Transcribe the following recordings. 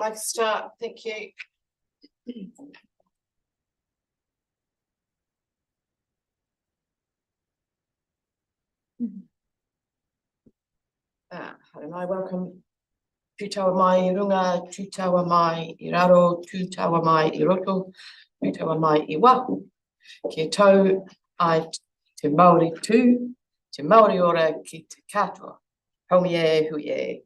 make a start. Thank you. I welcome tūtaua mai I runga, tūtaua mai I raro, tūtaua mai I roto, tūtaua mai I wahu. Kia tau ai te Māori tū, te Māori ora ki te katoa. Haumie, huie.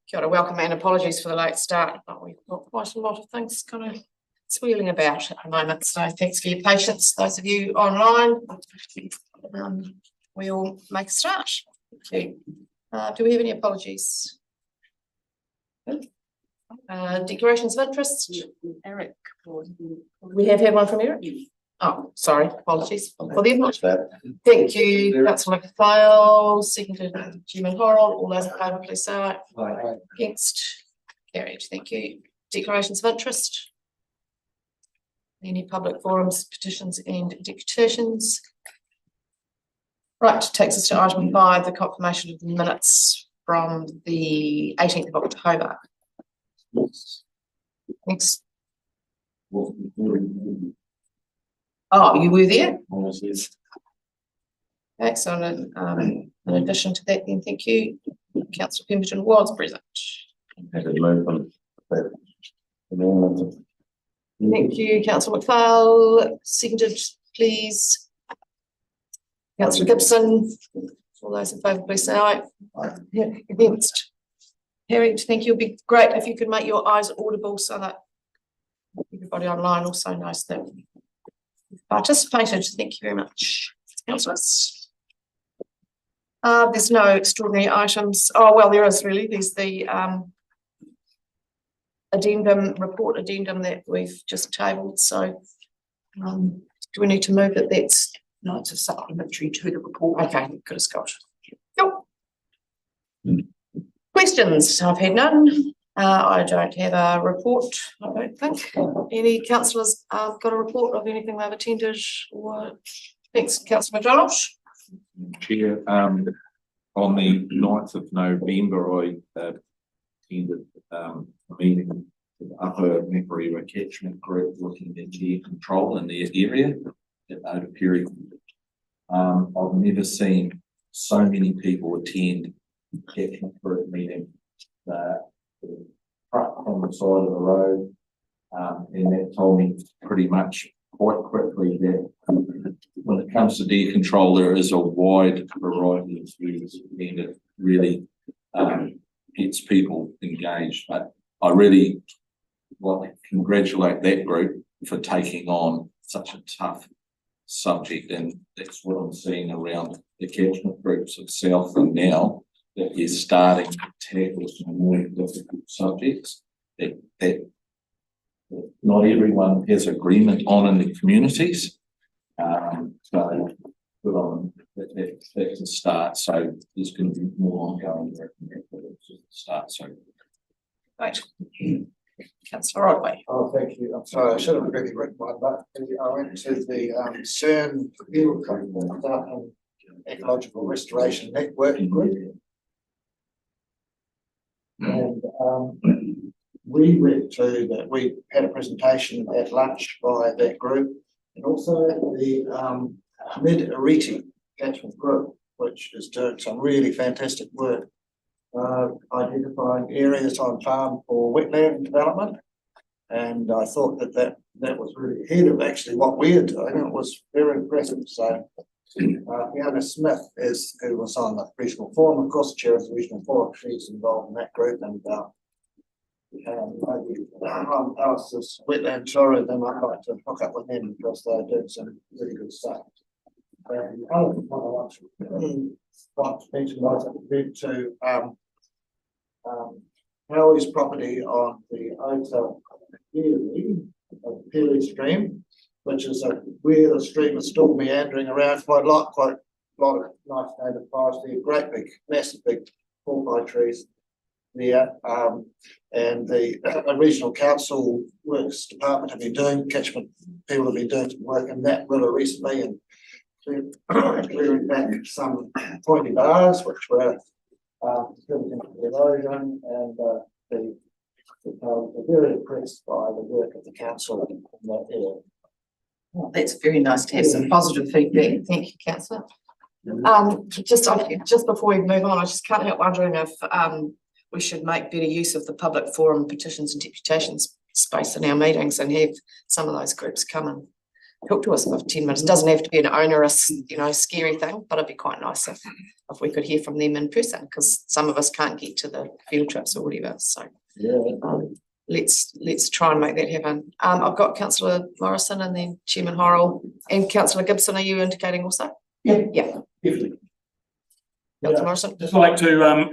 Kia ora, welcome and apologies for the late start, but we've got quite a lot of things kind of swirling about at the moment. So thanks for your patience, those of you online. We'll make a start. Thank you. Do we have any apologies? Declarations of interest? Eric. We have had one from Eric? Oh, sorry, apologies for the Thank you, Councillor McPhail, seconded Jim Horrell. All those in favour, please say aye. Aye. Against? Carried. Thank you. Declarations of interest? Any public forums, petitions and deputations? Right, takes us to item 5, the confirmation of the minutes from the 18th of October. Thanks. Oh, you were there? Yes. Okay, so in addition to that, then thank you. Councillor Pemberton was present. Thank you, Councillor McPhail. Seconded, please. Councillor Gibson. All those in favour, please say aye. Aye. Against? Carried. Thank you. It'd be great if you could make your eyes audible so that everybody online also knows that you've participated. Thank you very much, councillors. There's no extraordinary items. Oh, well, there is really. There's the report addendum that we've just tabled. So do we need to move it? That's no, it's a supplementary to the report. Okay, good as gold. Yep. Questions? I've had none. I don't have a report, I don't think. Any councillors got a report of anything they've attended? Or thanks, Councillor McDonald. Chair, on the 9th of November, I attended a meeting with the Upper Makareva catchment group looking at air control in their area at Otapiri. I've never seen so many people attend catchment group meeting. Truck on the side of the road, and that told me pretty much quite quickly that when it comes to air control, there is a wide variety of views, and it really gets people engaged. But I really want to congratulate that group for taking on such a tough subject, and that's what I'm seeing around the catchment groups itself, and now that is starting to tackle some more difficult subjects that not everyone has agreement on in the communities. So good on that's a start. So there's going to be more ongoing work at the start. So right. Councillor Rodway. Oh, thank you. I'm sorry, I should have really written one, but I went to the CERN Ecological Restoration Networking Group. And we went to that. We had a presentation at lunch by that group, and also the Mid-Ariti catchment group, which is doing some really fantastic work, identifying areas on farm for wetland development. And I thought that was really ahead of actually what we are doing. It was very impressive. So Fiona Smith who was on the regional forum, of course, chair of the regional forum. She's involved in that group, and Alice's wetland tourism. I'd like to hook up with them because they're doing some really good stuff. And the other one I want to mention was to Howie's property on the Ota Pili stream, which is where the stream is still meandering around quite a lot of nice native forest there, great big, massive big porcupine trees there. And the regional council works department have been doing, catchment people have been doing some work in that river recently, and clearing back some pointy bars which were erosion, and They're very impressed by the work of the council in that area. Well, that's very nice to have some positive feedback. Thank you, councillor. Just before we move on, I just can't help wondering if we should make better use of the public forum petitions and deputations space in our meetings and have some of those groups come and talk to us for 10 minutes. It doesn't have to be an onerous, scary thing, but it'd be quite nice if we could hear from them in person, because some of us can't get to the field trips or whatever. So let's try and make that happen. I've got Councillor Morrison and then Chairman Horrell and Councillor Gibson. Are you indicating also? Yeah. Definitely. Councillor Morrison. Just like to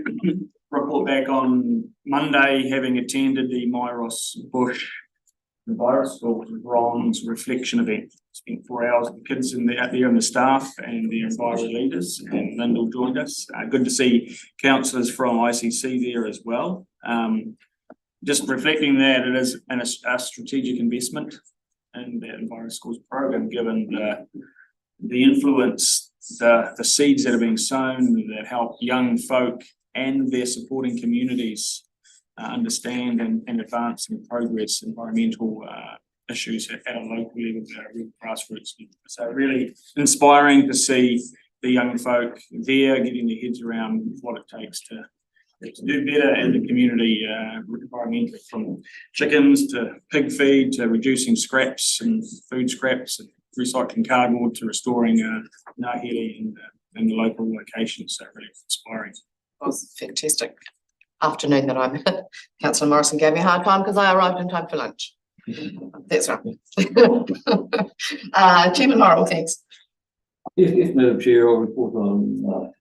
report back on Monday, having attended the Myros Bush Virus School Bronze Reflection event. Spent 4 hours with the kids out there and the staff and the environmental leaders, and Lyndall joined us. Good to see councillors from ICC there as well. Just reflecting that it is a strategic investment in the Enviro Schools program, given the influence, the seeds that are being sown that help young folk and their supporting communities understand and advance and progress environmental issues at a local level, at a real grassroots level. So really inspiring to see the young folk there getting their heads around what it takes to do better in the community environmentally, from chickens to pig feed to reducing scraps and food scraps and recycling cardboard to restoring ngāhere in the local locations. So really inspiring. It was fantastic afternoon that I'm at. Councillor Morrison gave me a hard time because I arrived in time for lunch. That's right. Chairman Horrell, thanks. Yes, Madam Chair, I'll report on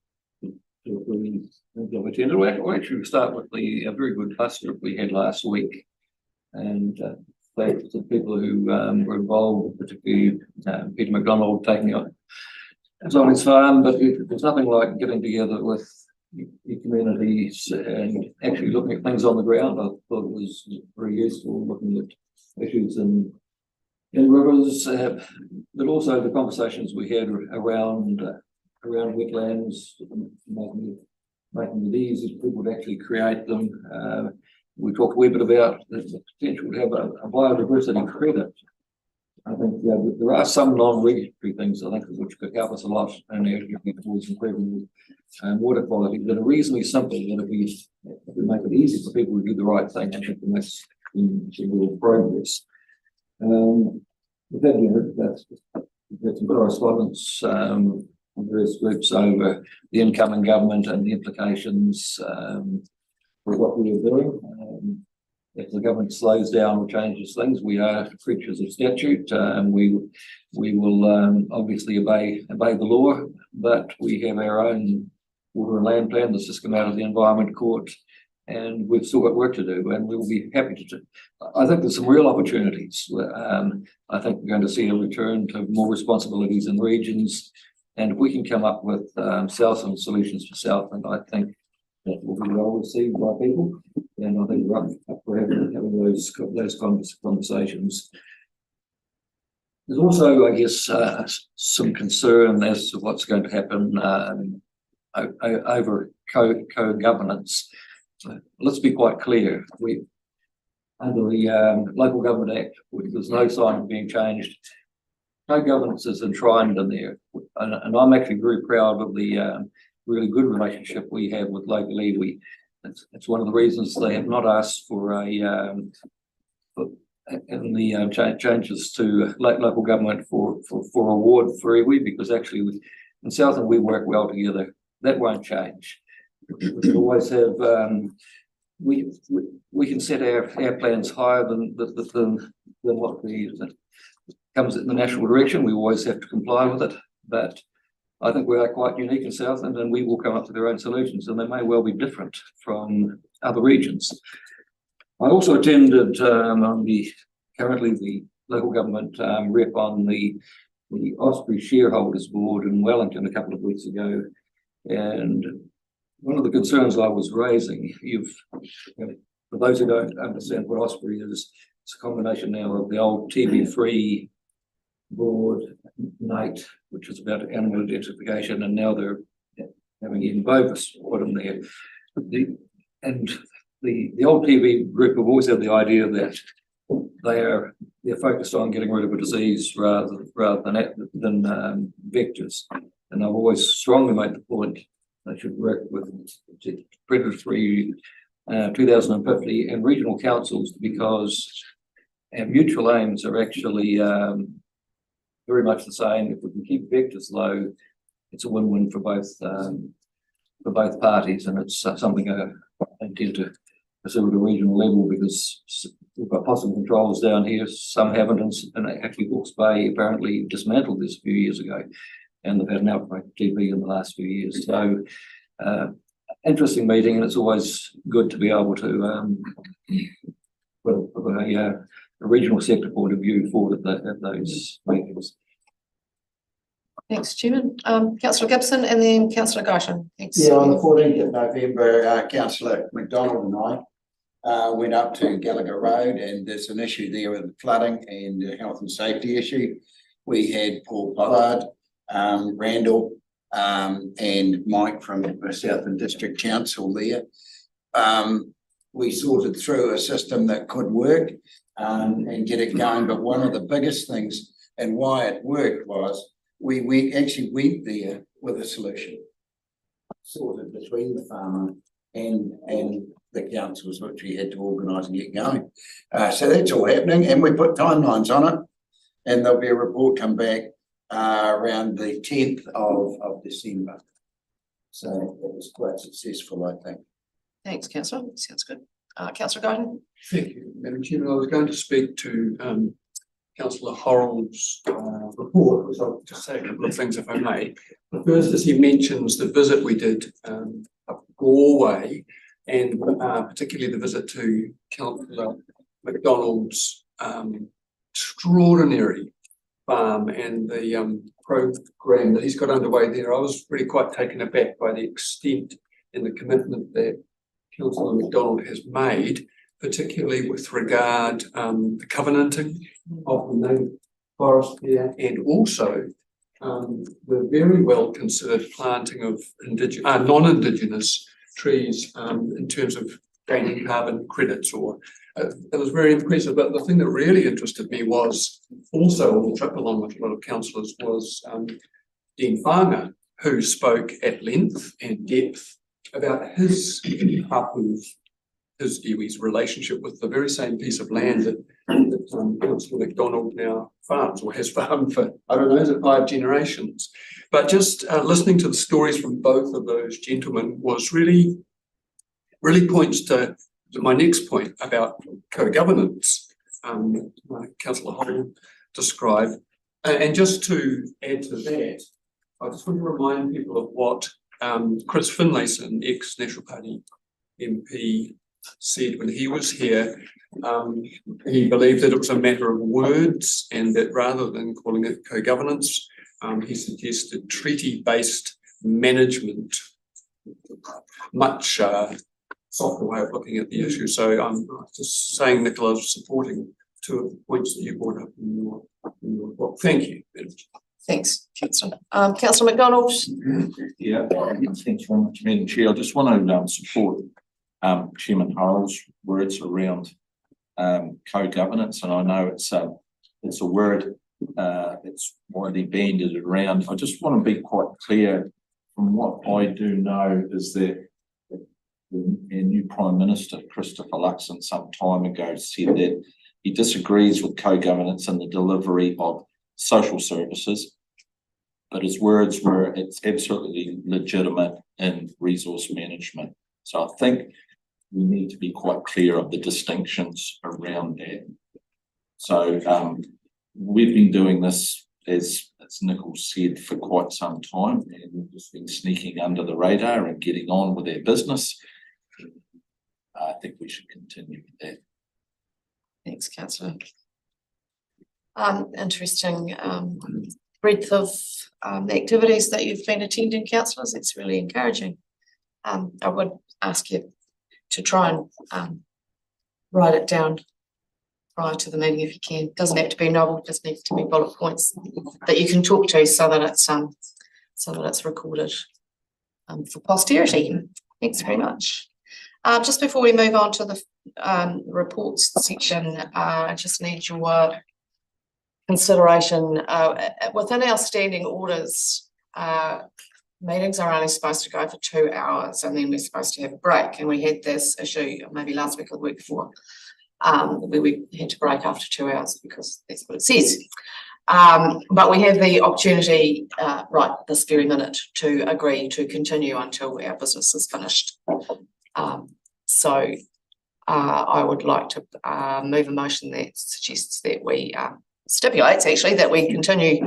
I'll actually start with the very good cluster we had last week, and thanks to people who were involved, particularly Peter McDonald taking it on his farm. But there's nothing like getting together with your communities and actually looking at things on the ground. I thought it was very useful looking at issues in rivers, but also the conversations we had around wetlands, making it easy for people to actually create them. We talked a wee bit about the potential to have a biodiversity credit. I think there are some non-regulatory things, I think, which could help us a lot in our journey towards improving water quality that are reasonably simple. That if we make it easy for people to do the right thing, I think that's some real progress. With that, that's some correspondence from various groups over the incoming government and the implications for what we are doing. If the government slows down or changes things, we are creatures of statute, and we will obviously obey the law. But we have our own water and land plan that's just come out of the Environment Court, and we've still got work to do, and we'll be happy to do. I think there's some real opportunities. I think we're going to see a return to more responsibilities in regions, and if we can come up with Southland solutions for Southland, I think that will be well received by people, and I think we're up for having those conversations. There's also, I guess, some concern as to what's going to happen over co-governance. So let's be quite clear. Under the Local Government Act, there's no sign of being changed. Co-governance is enshrined in there, and I'm actually very proud of the really good relationship we have with local iwi. It's one of the reasons they have not asked for changes to local government for award for iwi, because actually in Southland we work well together. That won't change. We always have we can set our plans higher than what comes in the national direction. We always have to comply with it, but I think we are quite unique in Southland, and we will come up with our own solutions, and they may well be different from other regions. I also attended currently the local government rep on the Osprey Shareholders Board in Wellington a couple of weeks ago, and one of the concerns I was raising, for those who don't understand what Osprey is, it's a combination now of the old TV3 board, NATE, which is about animal identification, and now they're having even Bovis put in there. And the old TV group have always had the idea that they're focused on getting rid of a disease rather than vectors. And I've always strongly made the point they should work with predator-free 2050 and regional councils, because our mutual aims are actually very much the same. If we can keep vectors low, it's a win-win for both parties, and it's something I intend to pursue at a regional level, because we've got possum controls down here, some haven't, and actually Hawke's Bay apparently dismantled this a few years ago, and they've had an outbreak of TB in the last few years. So interesting meeting, and it's always good to be able to put a regional sector point of view forward at those meetings. Thanks, Chairman. Councillor Gibson and then Councillor Guyton. Thanks. Yeah, on the 14th of November, Councillor McDonald and I went up to Gallagher Road, and there's an issue there with the flooding and a health and safety issue. We had Paul Pollard, Randall, and Mike from the Southern District Council there. We sorted through a system that could work and get it going, but one of the biggest things and why it worked was we actually went there with a solution sorted between the farmer and the councils, which we had to organise and get going. So that's all happening, and we put timelines on it, and there'll be a report come back around the 10th of December. So it was quite successful, I think. Thanks, Councillor. Sounds good. Councillor Guyton. Thank you, Madam Chairman. I was going to speak to Councillor Horrell's report, because I'll just say a couple of things if I may. The first is he mentions the visit we did up Galway, and particularly the visit to Councillor McDonald's extraordinary farm and the program that he's got underway there. I was really quite taken aback by the extent and the commitment that Councillor McDonald has made, particularly with regard the covenanting of the native forest there, and also the very well considered planting of non-Indigenous trees in terms of gaining carbon credits. It was very impressive. But the thing that really interested me was also on the trip, along with a lot of councillors, was Dean Whanga, who spoke at length and depth about his iwi's relationship with the very same piece of land that Councillor McDonald now farms, or has farmed for, I don't know, is it 5 generations? But just listening to the stories from both of those gentlemen was really points to my next point about co-governance, Councillor Horrell described. And just to add to that, I just want to remind people of what Chris Finlayson, ex-National Party MP, said when he was here. He believed that it was a matter of words, and that rather than calling it co-governance, he suggested treaty-based management, much softer way of looking at the issue. So I'm just saying, Nicola, supporting two of the points that you brought up in your book. Thank you. Thanks, Councillor. Councillor McDonald. Yeah, thanks very much, Madam Chair. I just want to support Chairman Horrell's words around co-governance, and I know it's a word that's widely bandied around. I just want to be quite clear. From what I do know is that the new Prime Minister, Christopher Luxon, some time ago said that he disagrees with co-governance in the delivery of social services, but his words were it's absolutely legitimate in resource management. So I think we need to be quite clear of the distinctions around that. So we've been doing this, as Nicole said, for quite some time, and we've just been sneaking under the radar and getting on with our business. I think we should continue with that. Thanks, Councillor. Interesting breadth of activities that you've been attending, councillors. It's really encouraging. I would ask you to try and write it down prior to the meeting if you can. It doesn't have to be novel, it just needs to be bullet points that you can talk to, so that it's recorded for posterity. Thanks very much. Just before we move on to the reports section, I just need your consideration. Within our standing orders, meetings are only supposed to go for 2 hours and then we're supposed to have a break. And we had this issue maybe last week or the week before, where we had to break after 2 hours because that's what it says. But we have the opportunity right this very minute to agree to continue until our business is finished. So I would like to move a motion that suggests that we stipulates actually that we continue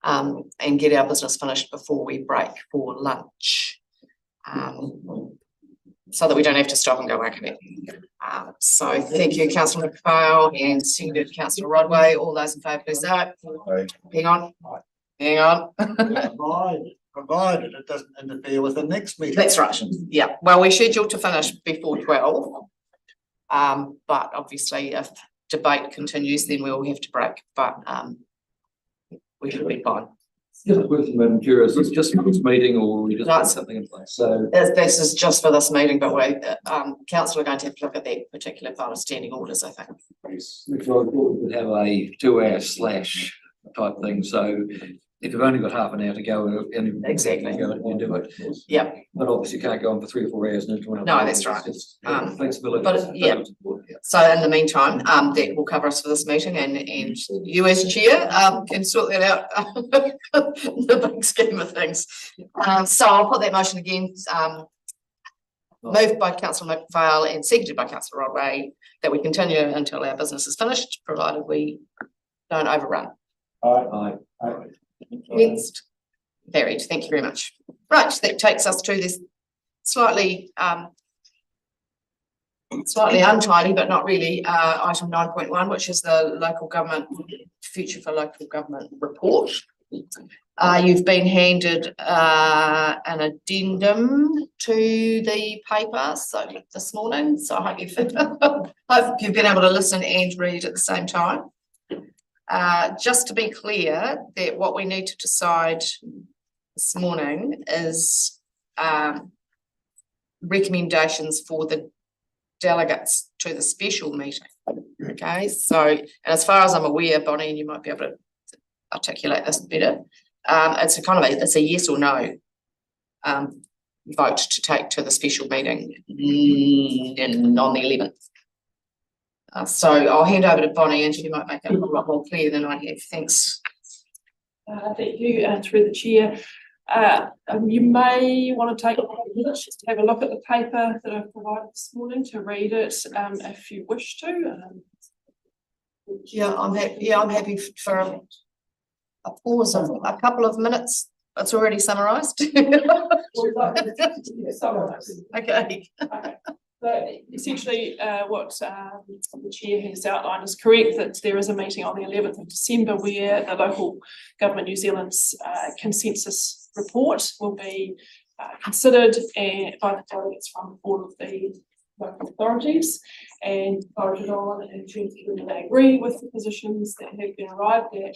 and get our business finished before we break for lunch, so that we don't have to stop and go back again. So thank you, Councillor McPhail, and seconded Councillor Rodway. All those in favour, please say. Hang on. Provided it doesn't interfere with the next meeting. That's right. Yeah. Well, we're scheduled to finish before 12. But obviously if debate continues, then we will have to break. But we should be fine. Just a question, Madam Chair, is this just for this meeting or we just No, put something in place? So This is just for this meeting, but we, council are going to have to look at that particular part of standing orders, I think. which I thought we could have a 2-hour slash type thing, so if you've only got half an hour to go and Exactly. go and do it. Yep. But obviously you can't go on for 3 or 4 hours and into one. No, that's right. Flexibility. but, yeah. So in the meantime, that will cover us for this meeting, and you as chair can sort that out the big scheme of things. So I'll put that motion again. Moved by Councillor McPhail and seconded by Councillor Rodway that we continue until our business is finished, provided we don't overrun. Aye. Next. Carried. Thank you very much. Right, that takes us to this slightly untidy, but not really, item 9.1, which is the local government future for local government report. You've been handed an addendum to the paper this morning, so I hope you've been able to listen and read at the same time. Just to be clear, that what we need to decide this morning is recommendations for the delegates to the special meeting. Okay, so and as far as I'm aware, Bonnie, and you might be able to articulate this better. It's a kind of it's a yes or no vote to take to the special meeting on the 11th. So I'll hand over to Bonnie, and she might make it a lot more clear than I have. Thanks. Thank you, through the chair. You may want to take a minute just to have a look at the paper that I've provided this morning, to read it if you wish to. Yeah, I'm happy for a pause of a couple of minutes. It's already summarised. Okay. So essentially, what the chair has outlined is correct, that there is a meeting on the 11th of December where the Local Government New Zealand's consensus report will be considered by the delegates from all of the local authorities and voted on in terms of whether they agree with the positions that have been arrived at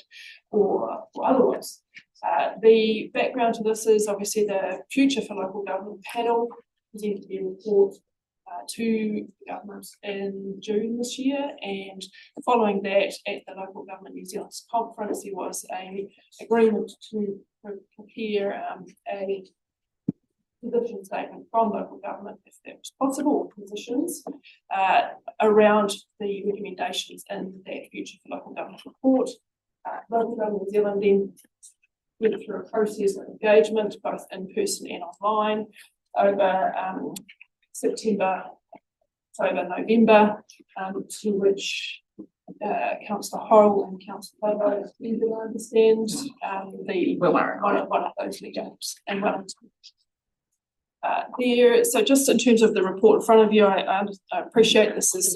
or otherwise. The background to this is obviously the Future for Local Government panel presented their report to government in June this year, and following that at the Local Government New Zealand's conference there was a agreement to prepare a position statement from local government, if that was possible, positions around the recommendations in that Future for Local Government report. Local Government New Zealand then went through a process of engagement both in person and online over September, October, November, to which Councillor Horrell and Councillor Bobo, I understand, one of those leaders and one there. So just in terms of the report in front of you, I appreciate this is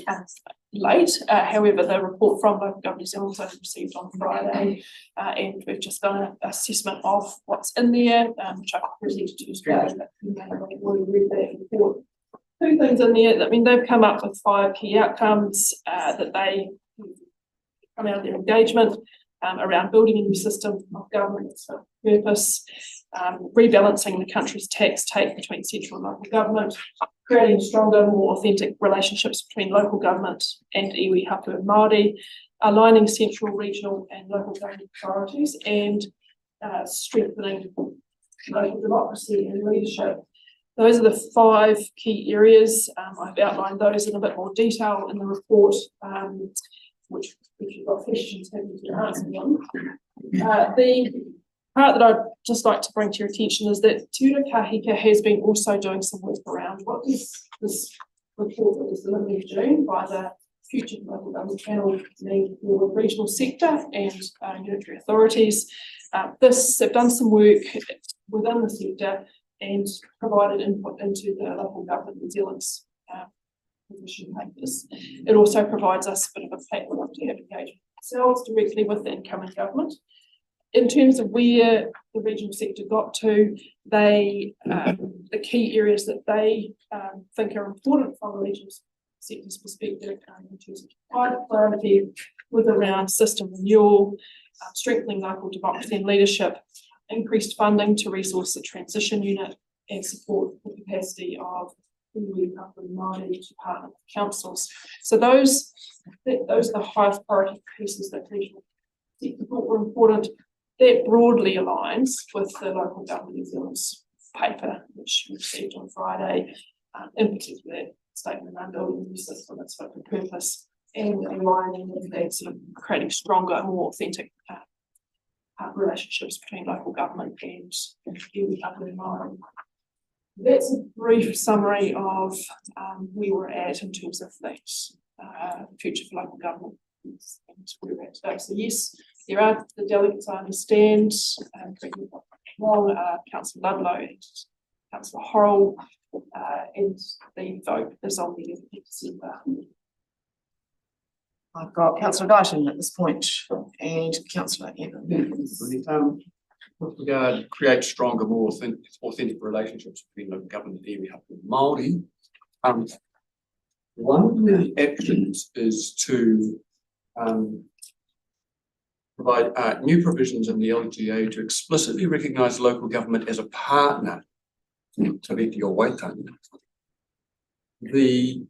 late. However, the report from Local Government New Zealand was received on Friday, and we've just done an assessment of what's in there, which I presented to you today. You may have already read that report. 2 things in there. I mean, they've come up with 5 key outcomes that they come out of their engagement around building a new system of governance purpose, rebalancing the country's tax take between central and local government, creating stronger, more authentic relationships between local government and iwi, hapu and Māori, aligning central, regional and local government priorities, and strengthening local democracy and leadership. Those are the 5 key areas. I've outlined those in a bit more detail in the report, which if you've got questions, happy to answer them. The part that I'd just like to bring to your attention is that Te Ura Kahika has been also doing some work around what this report that was delivered in June by the Future Local Government Panel mean for the regional sector and unitary authorities. They've done some work within the sector and provided input into the local government New Zealand's position papers. It also provides us a bit of a platform to have engagement ourselves directly with the incoming government. In terms of where the regional sector got to, the key areas that they think are important from the regional sector's perspective in terms of private priority with around system renewal, strengthening local democracy and leadership, increased funding to resource the transition unit and support the capacity of iwi, hapu and Māori to partner with councils. So those are the highest priority pieces that regional sector thought were important. That broadly aligns with the local government New Zealand's paper, which we received on Friday, in particular statement around building a new system that's fit for purpose and aligning with that sort of creating stronger, more authentic relationships between local government and iwi, hapu and Māori. That's a brief summary of where we're at in terms of that future for local government and where we're at today. So yes, there are the delegates, I understand, Councillor Ludlow and Councillor Horrell, and the vote is on the 11th of December. I've got Councillor Guyton at this point and Councillor Evans. With regard to create stronger, more authentic relationships between local government and iwi, hapu and Māori, one of the actions is to provide new provisions in the LGA to explicitly recognise local government as a partner to Tiriti o Waitangi. The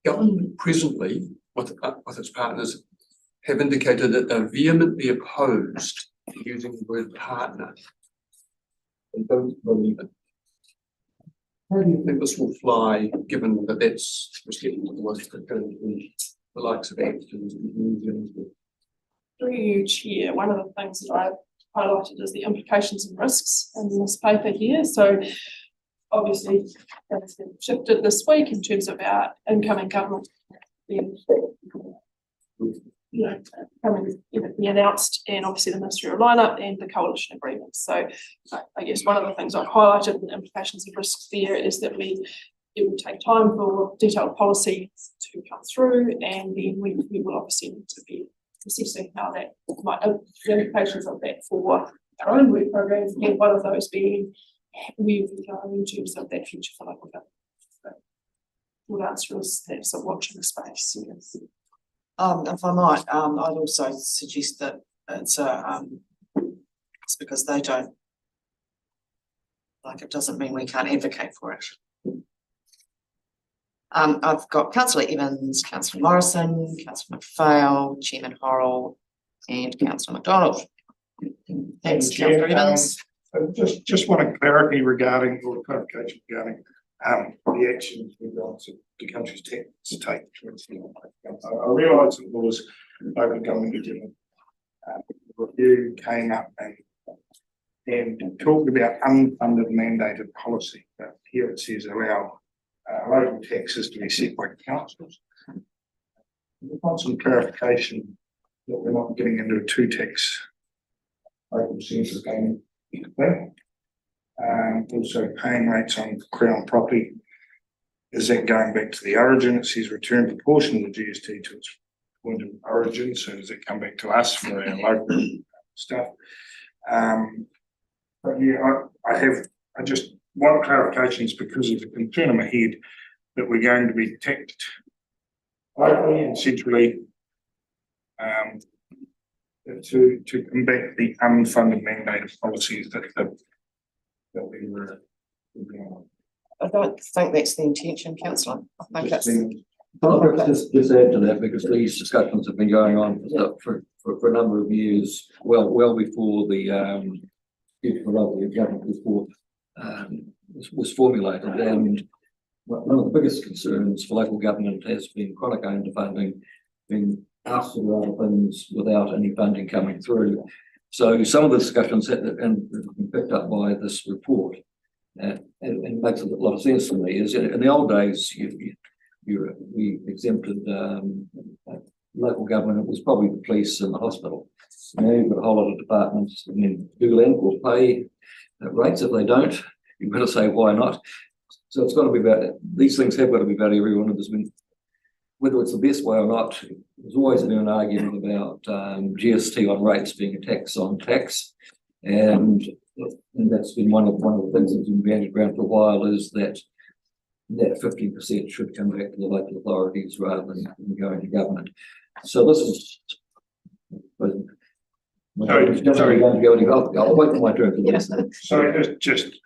government presently, with its partners, have indicated that they're vehemently opposed to using the word partner. They don't believe it. How do you think this will fly, given that that's what's going to be the likes of actions in New Zealand? Through you, Chair, one of the things that I've highlighted is the implications and risks in this paper here. So obviously that's been shifted this week in terms of our incoming government being, be announced, and obviously the ministerial lineup and the coalition agreement. So I guess one of the things I've highlighted in the implications and risks there is that it will take time for detailed policy to come through, and then we will obviously need to be assessing how that might, the implications of that for our own work programs, and one of those being where we go in terms of that future for local government. So the answer is that's a watching the space. Yes. If I might, I'd also suggest that it's because they don't like it doesn't mean we can't advocate for it. I've got Councillor Evans, Councillor Morrison, Councillor McPhail, Chairman Horrell, and Councillor McDonald. Thanks, Councillor Evans. Just want a clarity regarding, or clarification regarding the actions the country's to take. I realise that there was local government review came up and talked about unfunded mandated policy. But here it says allow local taxes to be set by councils. We want some clarification that we're not getting into a two-tax local centre game. Also paying rates on Crown property. Is that going back to the origin? It says return proportion of the GST to its point of origin. So does it come back to us for our local stuff? But yeah, I just want clarifications because of the concern in my head that we're going to be taxed locally and centrally to combat the unfunded mandated policies that we were. I don't think that's the intention, councillor. I think that's. Just add to that, because these discussions have been going on for a number of years, well before the local government was formulated. And one of the biggest concerns for local government has been chronic underfunding, being asked to do other things without any funding coming through. So some of the discussions that have been picked up by this report, and it makes a lot of sense to me, is in the old days, we exempted local government. It was probably the police and the hospital. Now you've got a whole lot of departments, and then Google will pay rates. If they don't, you've got to say why not. So it's got to be about, these things have got to be about everyone. There's been, whether it's the best way or not, there's always been an argument about GST on rates being a tax on tax, and that's been one of the things that's been bandied around for a while, is that 15% should come back to the local authorities rather than going to government. So this is. Sorry. I'll wait for my turn for this.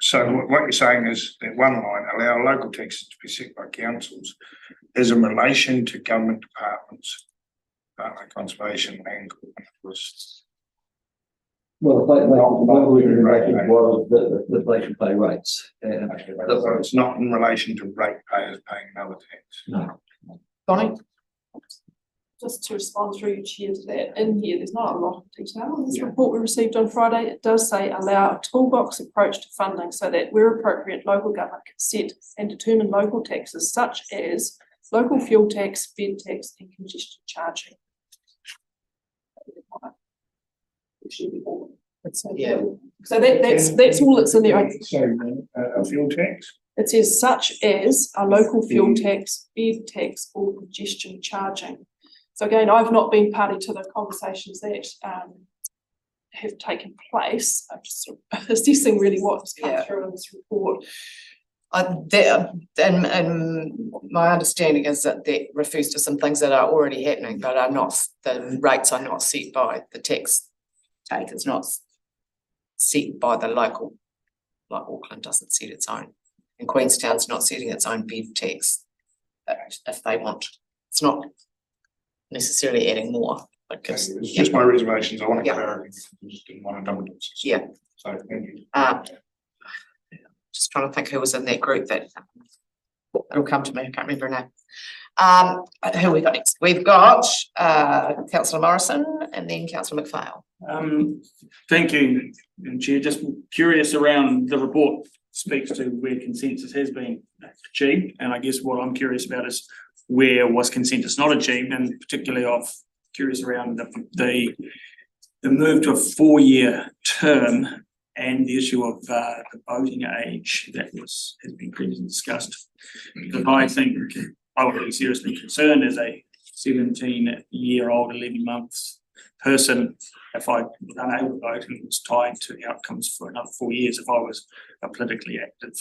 So what you're saying is that one line, allow local taxes to be set by councils, is in relation to government departments, conservation, land. Well, they should pay rates. So it's not in relation to ratepayers paying another tax. No. Bonnie? Just to respond through your chair to that, in here, there's not a lot of detail in this report we received on Friday. It does say allow a toolbox approach to funding so that where appropriate, local government can set and determine local taxes such as local fuel tax, bed tax and congestion charging. It should be all. Yeah. So that's all that's in there. So a fuel tax? It says such as a local fuel tax, bed tax or congestion charging. So again, I've not been party to the conversations that have taken place. I'm just sort of assessing really what's come through in this report. And my understanding is that refers to some things that are already happening, but are not, the rates are not set by the tax take. It's not set by the local, like Auckland doesn't set its own. And Queenstown's not setting its own bed tax if they want. It's not necessarily adding more. Because it's just my reservations. I want to clarify. I just didn't want to double dip. Yeah. So thank you. Just trying to think who was in that group that it'll come to me. I can't remember her name. Who we got next? We've got Councillor Morrison and then Councillor McPhail. Thank you, Chair. Just curious around the report speaks to where consensus has been achieved, and I guess what I'm curious about is where was consensus not achieved, and particularly I'm curious around the move to a 4-year term and the issue of the voting age that has been previously discussed. Because I think I would be seriously concerned as a 17-year-old, 11 months person if I was unable to vote and was tied to the outcomes for another 4 years if I was a politically active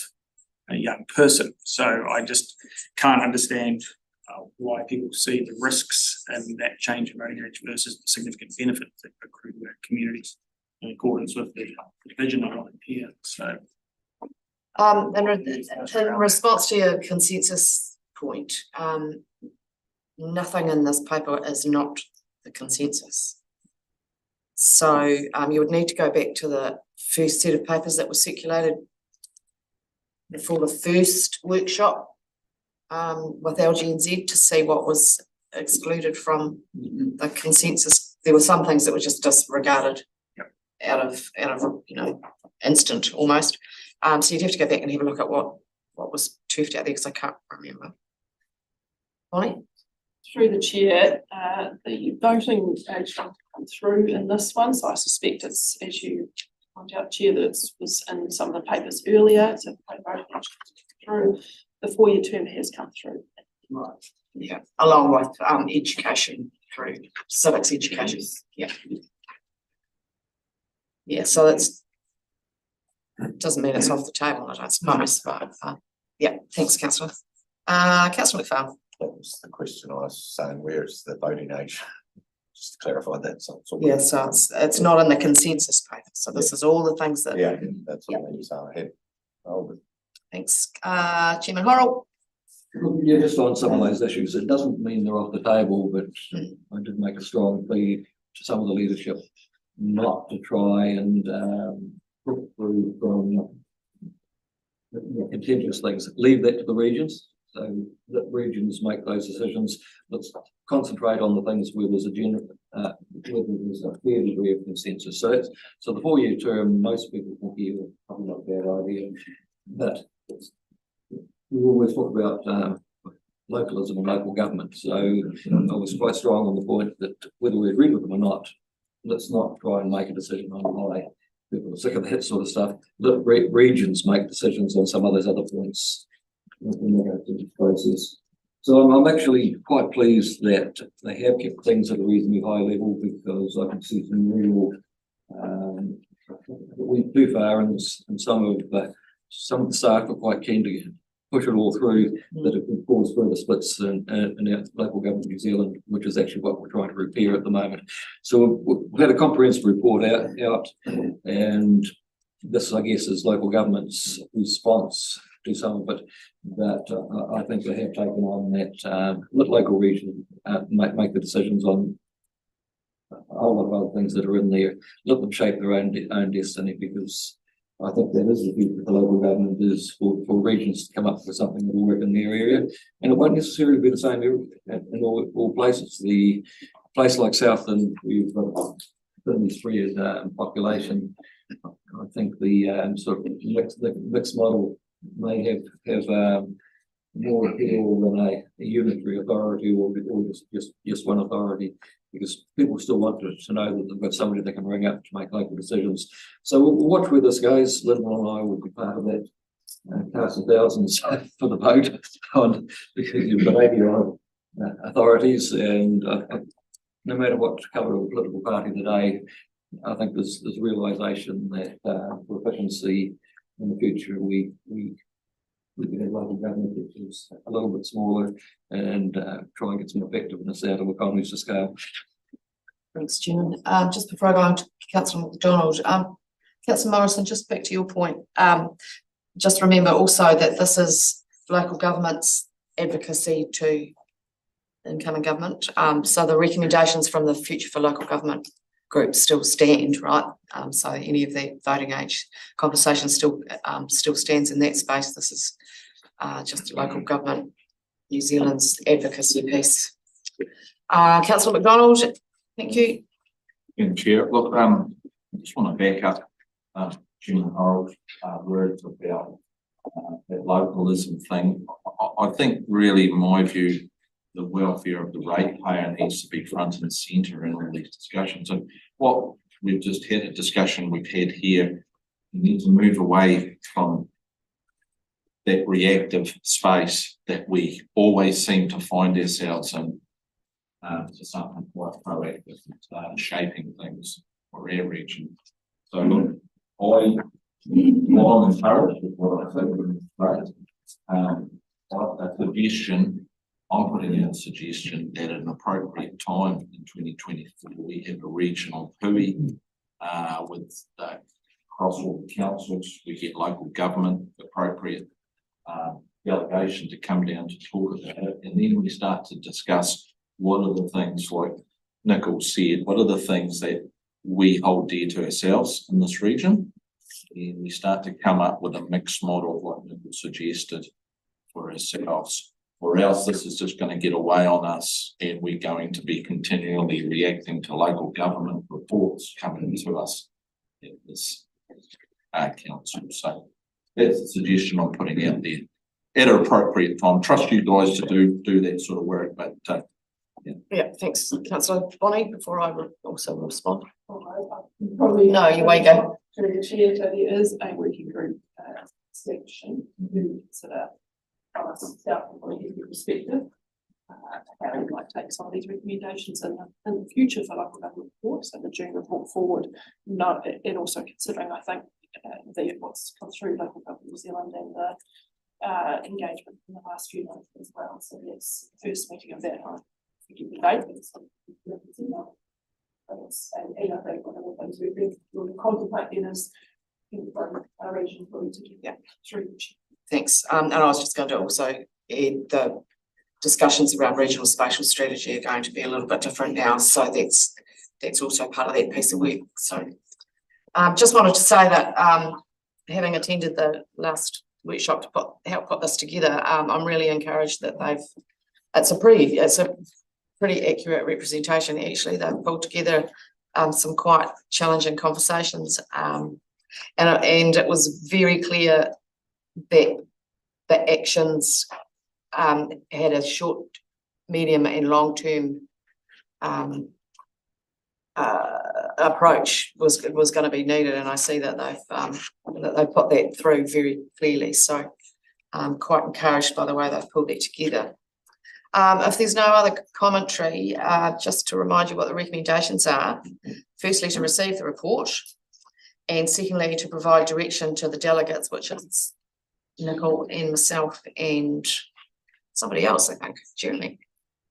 young person. So I just can't understand why people see the risks and that change in voting age versus the significant benefits that accrue to our communities in accordance with the division outlined here. So, in response to your consensus point, nothing in this paper is not the consensus. So you would need to go back to the first set of papers that were circulated for the first workshop with LGNZ to see what was excluded from the consensus. There were some things that were just disregarded out of instant almost. So you'd have to go back and have a look at what was turfed out there because I can't remember. Bonnie? Through the chair, the voting age come through in this one, so I suspect it's, as you point out, Chair, that it was in some of the papers earlier. So the voting age through. The 4-year term has come through. Right. Yeah, along with education through civics education. Yeah. Yeah, so that's doesn't mean it's off the table, I don't suppose, but yeah, thanks, Councillor. Councillor McPhail. That was the question I was saying, where's the voting age? just to clarify that, so. it's all Yeah, good. so it's not in the consensus paper, so this is all the things that. Yeah, that's what I was ahead. Oh, Thanks, Chairman Horrell. Yeah, just on some of those issues, it doesn't mean they're off the table, but I did make a strong plea to some of the leadership not to try and put through from the contentious things, leave that to the regions. So let regions make those decisions. Let's concentrate on the things where there's a general, where there's a fair degree of consensus. So the 4-year term, most people think is probably not a bad idea, but we always talk about localism and local government. So I was quite strong on the point that whether we agree with them or not, let's not try and make a decision on why people are sick of that sort of stuff. Let regions make decisions on some of those other points when they go through the process. So I'm actually quite pleased that they have kept things at a reasonably high level, because I can see some real went too far, and some of the staff are quite keen to push it all through, that it could cause further splits in our local government New Zealand, which is actually what we're trying to repair at the moment. So we've had a comprehensive report out, and this, I guess, is local government's response to some of it, that I think they have taken on that, let local region make the decisions on a whole lot of other things that are in there, let them shape their own destiny, because I think that is the future of the local government, is for regions to come up with something that will work in their area, and it won't necessarily be the same in all places. The place like Southland, we've got 33 population. I think the sort of mixed model may have more appeal than a unitary authority, or just one authority, because people still want to know that they've got somebody they can ring up to make local decisions. So we'll watch where this goes. Lyndall and I will be part of that cast of thousands for the vote on, because you've got 80 odd authorities, and no matter what colour of political party today, I think there's realisation that for efficiency in the future, we can have local government which is a little bit smaller, and try and get some effectiveness out of economies of scale. Thanks, Chairman. Just before I go on to Councillor McDonald, Councillor Morrison, just back to your point. Just remember also that this is local government's advocacy to incoming government. So the recommendations from the Future for Local Government group still stand, right? So any of the voting age conversation still stands in that space. This is just local government New Zealand's advocacy piece. Councillor McDonald, thank you. Chair, look, I just want to back up Jim Horrell's words about that localism thing. I think really, in my view, the welfare of the ratepayer needs to be front and centre in all these discussions. And what we've just had a discussion we've had here, we need to move away from that reactive space that we always seem to find ourselves in, to something quite proactive, shaping things for our region. So look, I'm encouraged with what I think is great. A suggestion, I'm putting out a suggestion that at an appropriate time in 2024, we have a regional PUI with across all the councils. We get local government appropriate delegation to come down to talk about it, and then we start to discuss what are the things, like Nichols said, what are the things that we hold dear to ourselves in this region, and we start to come up with a mixed model of what Nichols suggested for ourselves, or else this is just going to get away on us, and we're going to be continually reacting to local government reports coming to us at this council. So that's a suggestion I'm putting out there at an appropriate time. Trust you guys to do that sort of work, but Yeah, thanks, Councillor Bonnie. Before I also respond. Probably No, you won't go. Through the chair, so there is a working group section who consider from a self-employed perspective how we might take some of these recommendations in the future for local government reports and the June report forward. No, and also considering, I think, what's come through local government New Zealand and the engagement in the last few months as well. So that's the first meeting of that. I forget the date. And I think one of the things we'll contemplate then is our region pulling together through. Thanks. And I was just going to also add the discussions around regional spatial strategy are going to be a little bit different now. So that's also part of that piece of work. So just wanted to say that having attended the last workshop to help put this together, I'm really encouraged that it's a pretty accurate representation. Actually, they've pulled together some quite challenging conversations, and it was very clear that the actions had a short, medium, and long-term approach was going to be needed, and I see that they've put that through very clearly. So I'm quite encouraged by the way they've pulled it together. If there's no other commentary, just to remind you what the recommendations are. Firstly, to receive the report, and secondly, to provide direction to the delegates, which is Nicole and myself and somebody else, I think, Jeremy.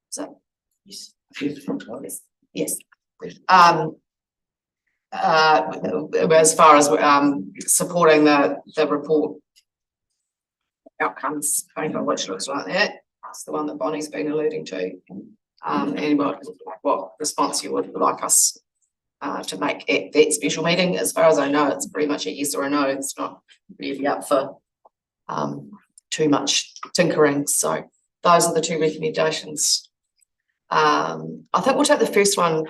So yes. Yes. As far as supporting the report outcomes paper, which looks like that. That's the one that Bonnie's been alluding to. And what response you would like us to make at that special meeting. As far as I know, it's pretty much a yes or a no. It's not really up for too much tinkering. So those are the two recommendations. I think we'll take the first one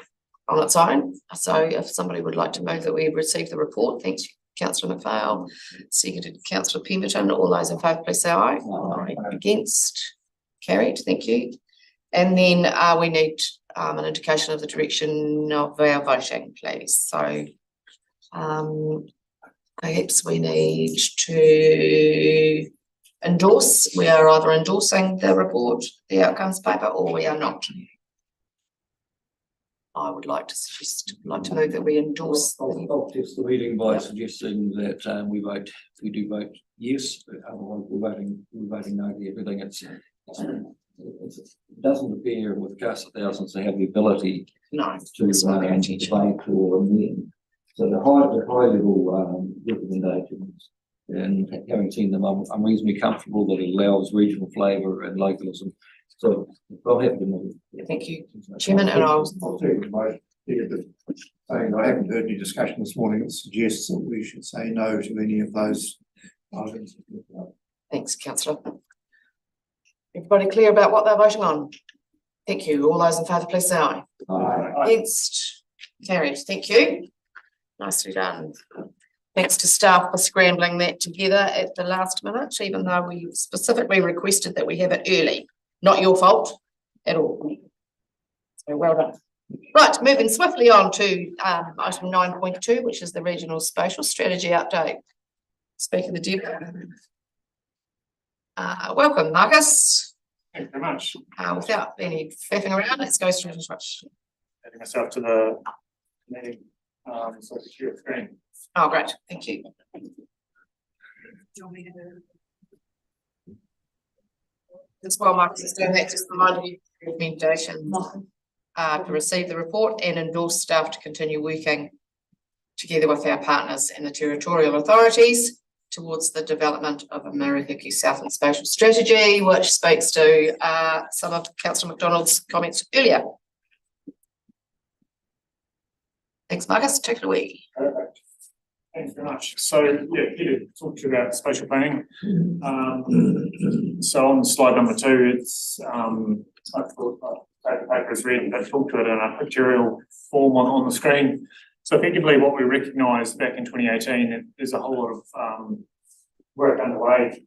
on its own. So if somebody would like to move that we receive the report, thanks, Councillor McPhail. Seconded, Councillor Pemberton. All those in favour, please say aye. Aye. Against? Carried, thank you. And then we need an indication of the direction of our voting, please. So perhaps we need to endorse. We are either endorsing the report, the outcomes paper, or we are not. I would like to move that we endorse. I'll test the meeting by suggesting that we do vote yes, but otherwise we're voting no to everything. It doesn't appear with cast of thousands to have the ability to debate or amend. So the high level recommendations, and having seen them, I'm reasonably comfortable that it allows regional flavour and localism. So I'll have to move. Thank you, Chairman. And I'll saying I haven't heard any discussion this morning that suggests that we should say no to any of those items. Thanks, Councillor. Everybody clear about what they're voting on? Thank you. All those in favour, please say aye. Aye. Against? Carried. Thank you. Nicely done. Thanks to staff for scrambling that together at the last minute, even though we specifically requested that we have it early. Not your fault at all. So well done. Right, moving swiftly on to item 9.2, which is the regional spatial strategy update. Speaker the Deputy. Welcome, Marcus. Thank you very much. Without any faffing around, let's go straight into it. Adding myself to the meeting, so I can share the screen. Oh, great. Thank you. As well, Marcus is doing that, just remind you recommendations to receive the report and endorse staff to continue working together with our partners and the territorial authorities towards the development of a Marihiki Southland spatial strategy, which speaks to some of Councillor McDonald's comments earlier. Thanks, Marcus. Take it away. Perfect. Thanks very much. So yeah, here to talk to you about spatial planning. So on slide number 2, it's I thought the paper is read, but talk to it in a pictorial form on the screen. So effectively what we recognised back in 2018, there's a whole lot of work underway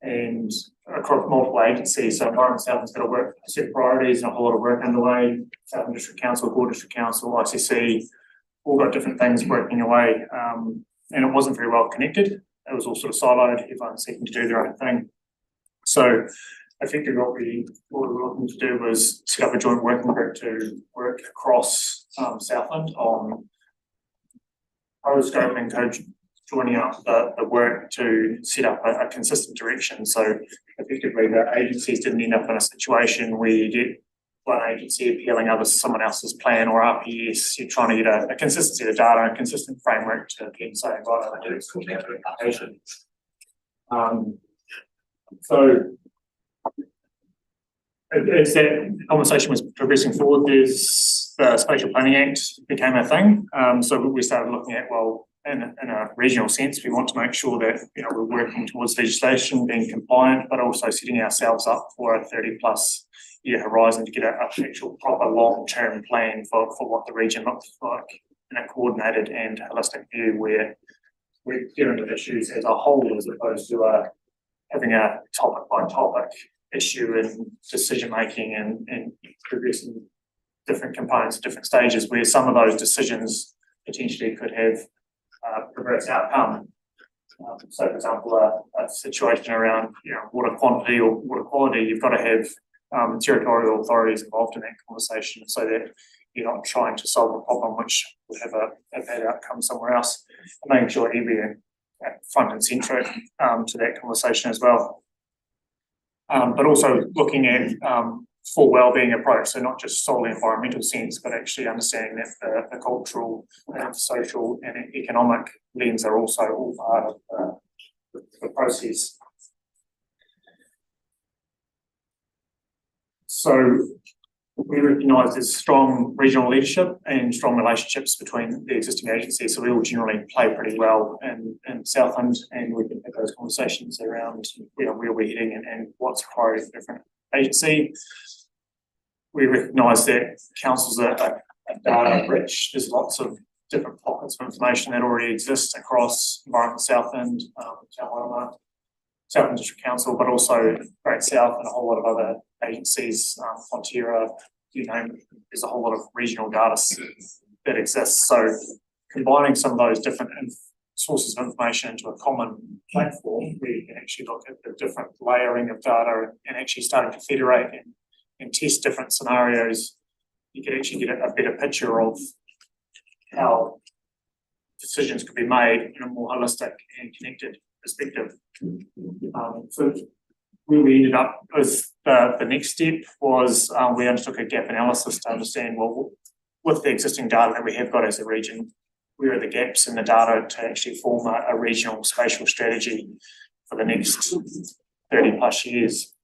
and across multiple agencies. So Environment Southland's got to work set priorities and a whole lot of work underway. Southland District Council, Gore District Council, ICC, all got different things working away. And it wasn't very well connected. It was all sort of siloed, everyone seeking to do their own thing. So effectively what we were looking to do was set up a joint working group to work across Southland on co-scoping and co-joining up the work to set up a consistent direction. So effectively the agencies didn't end up in a situation where you get one agency appealing others, someone else's plan or RPS, you're trying to get a consistency of data and a consistent framework to keep saying, right, I do this for the application. So as that conversation was progressing forward, there's the Spatial Planning Act became a thing. So we started looking at, well, in a regional sense, we want to make sure that, you know, we're working towards legislation, being compliant, but also setting ourselves up for a 30+ year horizon to get an actual proper long-term plan for what the region looks like in a coordinated and holistic view where we're dealing with issues as a whole as opposed to having a topic by topic issue and decision making and progressing different components at different stages where some of those decisions potentially could have perverse outcome. So for example, a situation around, you know, water quantity or water quality, you've got to have territorial authorities involved in that conversation so that you're not trying to solve a problem which would have a bad outcome somewhere else, and making sure everything front and centre to that conversation as well. But also looking at full wellbeing approach, so not just solely environmental sense, but actually understanding that the cultural, social and economic lens are also all part of the process. So we recognise there's strong regional leadership and strong relationships between the existing agencies, so we all generally play pretty well in Southland, and we can have those conversations around, you know, where we're heading and what's priority for different agency. We recognise that councils are data rich. There's lots of different pockets of information that already exists across Environment Southland, Southland District Council, but also Great South and a whole lot of other agencies, Fonterra, you name it. There's a whole lot of regional data that exists. So combining some of those different sources of information into a common platform where you can actually look at the different layering of data and actually starting to federate and test different scenarios, you can actually get a better picture of how decisions could be made in a more holistic and connected perspective. So where we ended up with the next step was we undertook a gap analysis to understand, well, with the existing data that we have got as a region, where are the gaps in the data to actually form a regional spatial strategy for the next 30+ years.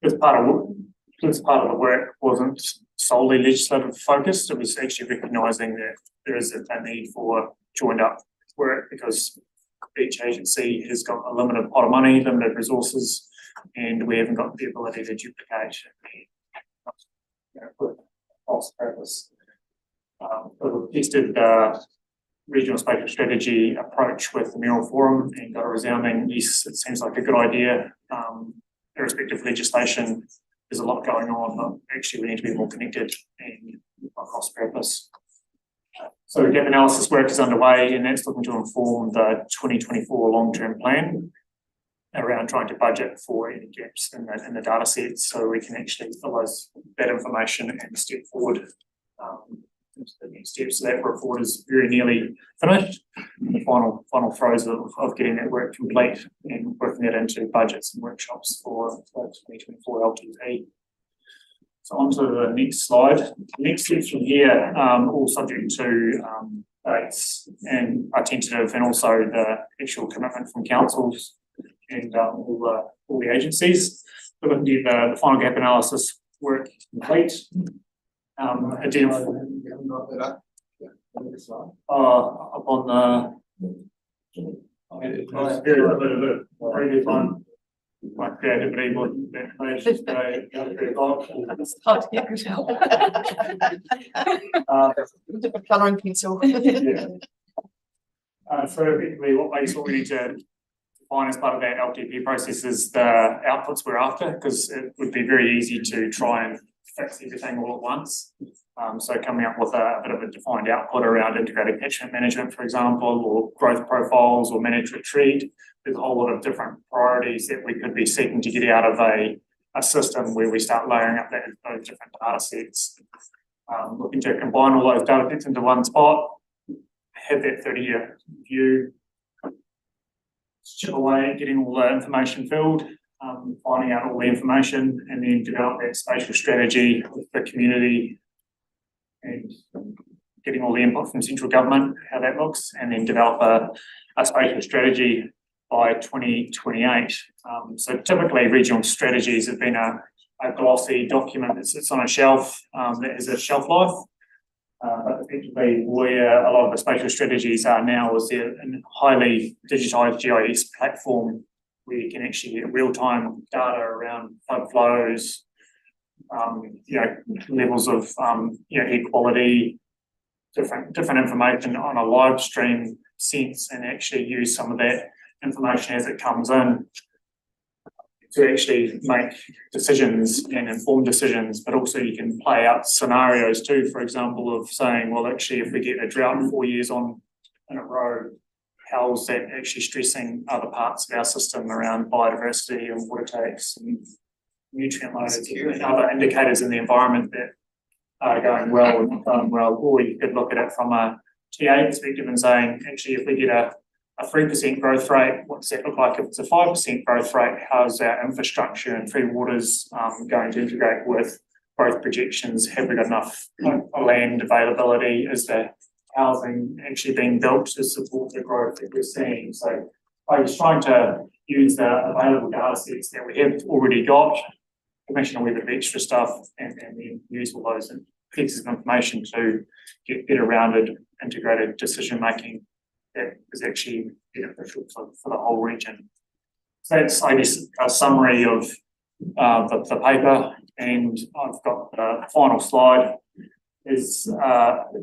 This part of the work wasn't solely legislative focused. It was actually recognising that there is a need for joined up work because each agency has got a limited pot of money, limited resources, and we haven't got the ability to duplicate for false purpose. We've tested the regional spatial strategy approach with the Mayoral Forum and got a resounding yes, it seems like a good idea. Irrespective of legislation, there's a lot going on, but actually we need to be more connected and cross purpose. So gap analysis work is underway, and that's looking to inform the 2024 long-term plan around trying to budget for any gaps in the data sets so we can actually fill that information and step forward into the next steps. So that report is very nearly finished. The final throes of getting that work complete and working that into budgets and workshops for 2024 LTP. So on to the next slide. Next steps from here, all subject to dates and are tentative, and also the actual commitment from councils and all the agencies. So looking at the final gap analysis work complete. Identify up on the previous one. My creativity wasn't that much today. It's hard to get good help. With a colouring pencil. Yeah. So effectively what we need to define as part of that LTP process is the outputs we're after, because it would be very easy to try and fix everything all at once. So coming up with a bit of a defined output around integrated catchment management, for example, or growth profiles or managed retreat. There's a whole lot of different priorities that we could be seeking to get out of a system where we start layering up those different data sets. Looking to combine all those data sets into one spot, have that 30-year view, chip away at getting all the information filled, finding out all the information and then develop that spatial strategy with the community and getting all the input from central government, how that looks, and then develop a spatial strategy by 2028. So typically regional strategies have been a glossy document that sits on a shelf that has a shelf life. But effectively where a lot of the spatial strategies are now is they're a highly digitised GIS platform where you can actually get real-time data around flood flows, levels of air quality, different information on a live stream sense, and actually use some of that information as it comes in to actually make decisions and inform decisions. But also you can play out scenarios too, for example, of saying, well, actually, if we get a drought 4 years in a row, how's that actually stressing other parts of our system around biodiversity and water takes and nutrient loads and other indicators in the environment that are going well and not going well. Or you could look at it from a TA perspective and saying, actually, if we get a 3% growth rate, what does that look like? If it's a 5% growth rate, how's our infrastructure and Three Waters going to integrate with growth projections? Have we got enough land availability? Is the housing actually being built to support the growth that we're seeing? So I was trying to use the available data sets that we have already got, commission a wee bit of extra stuff, and then use all those pieces of information to get better rounded, integrated decision making that is actually beneficial for the whole region. So that's, I guess, a summary of the paper, and I've got the final slide is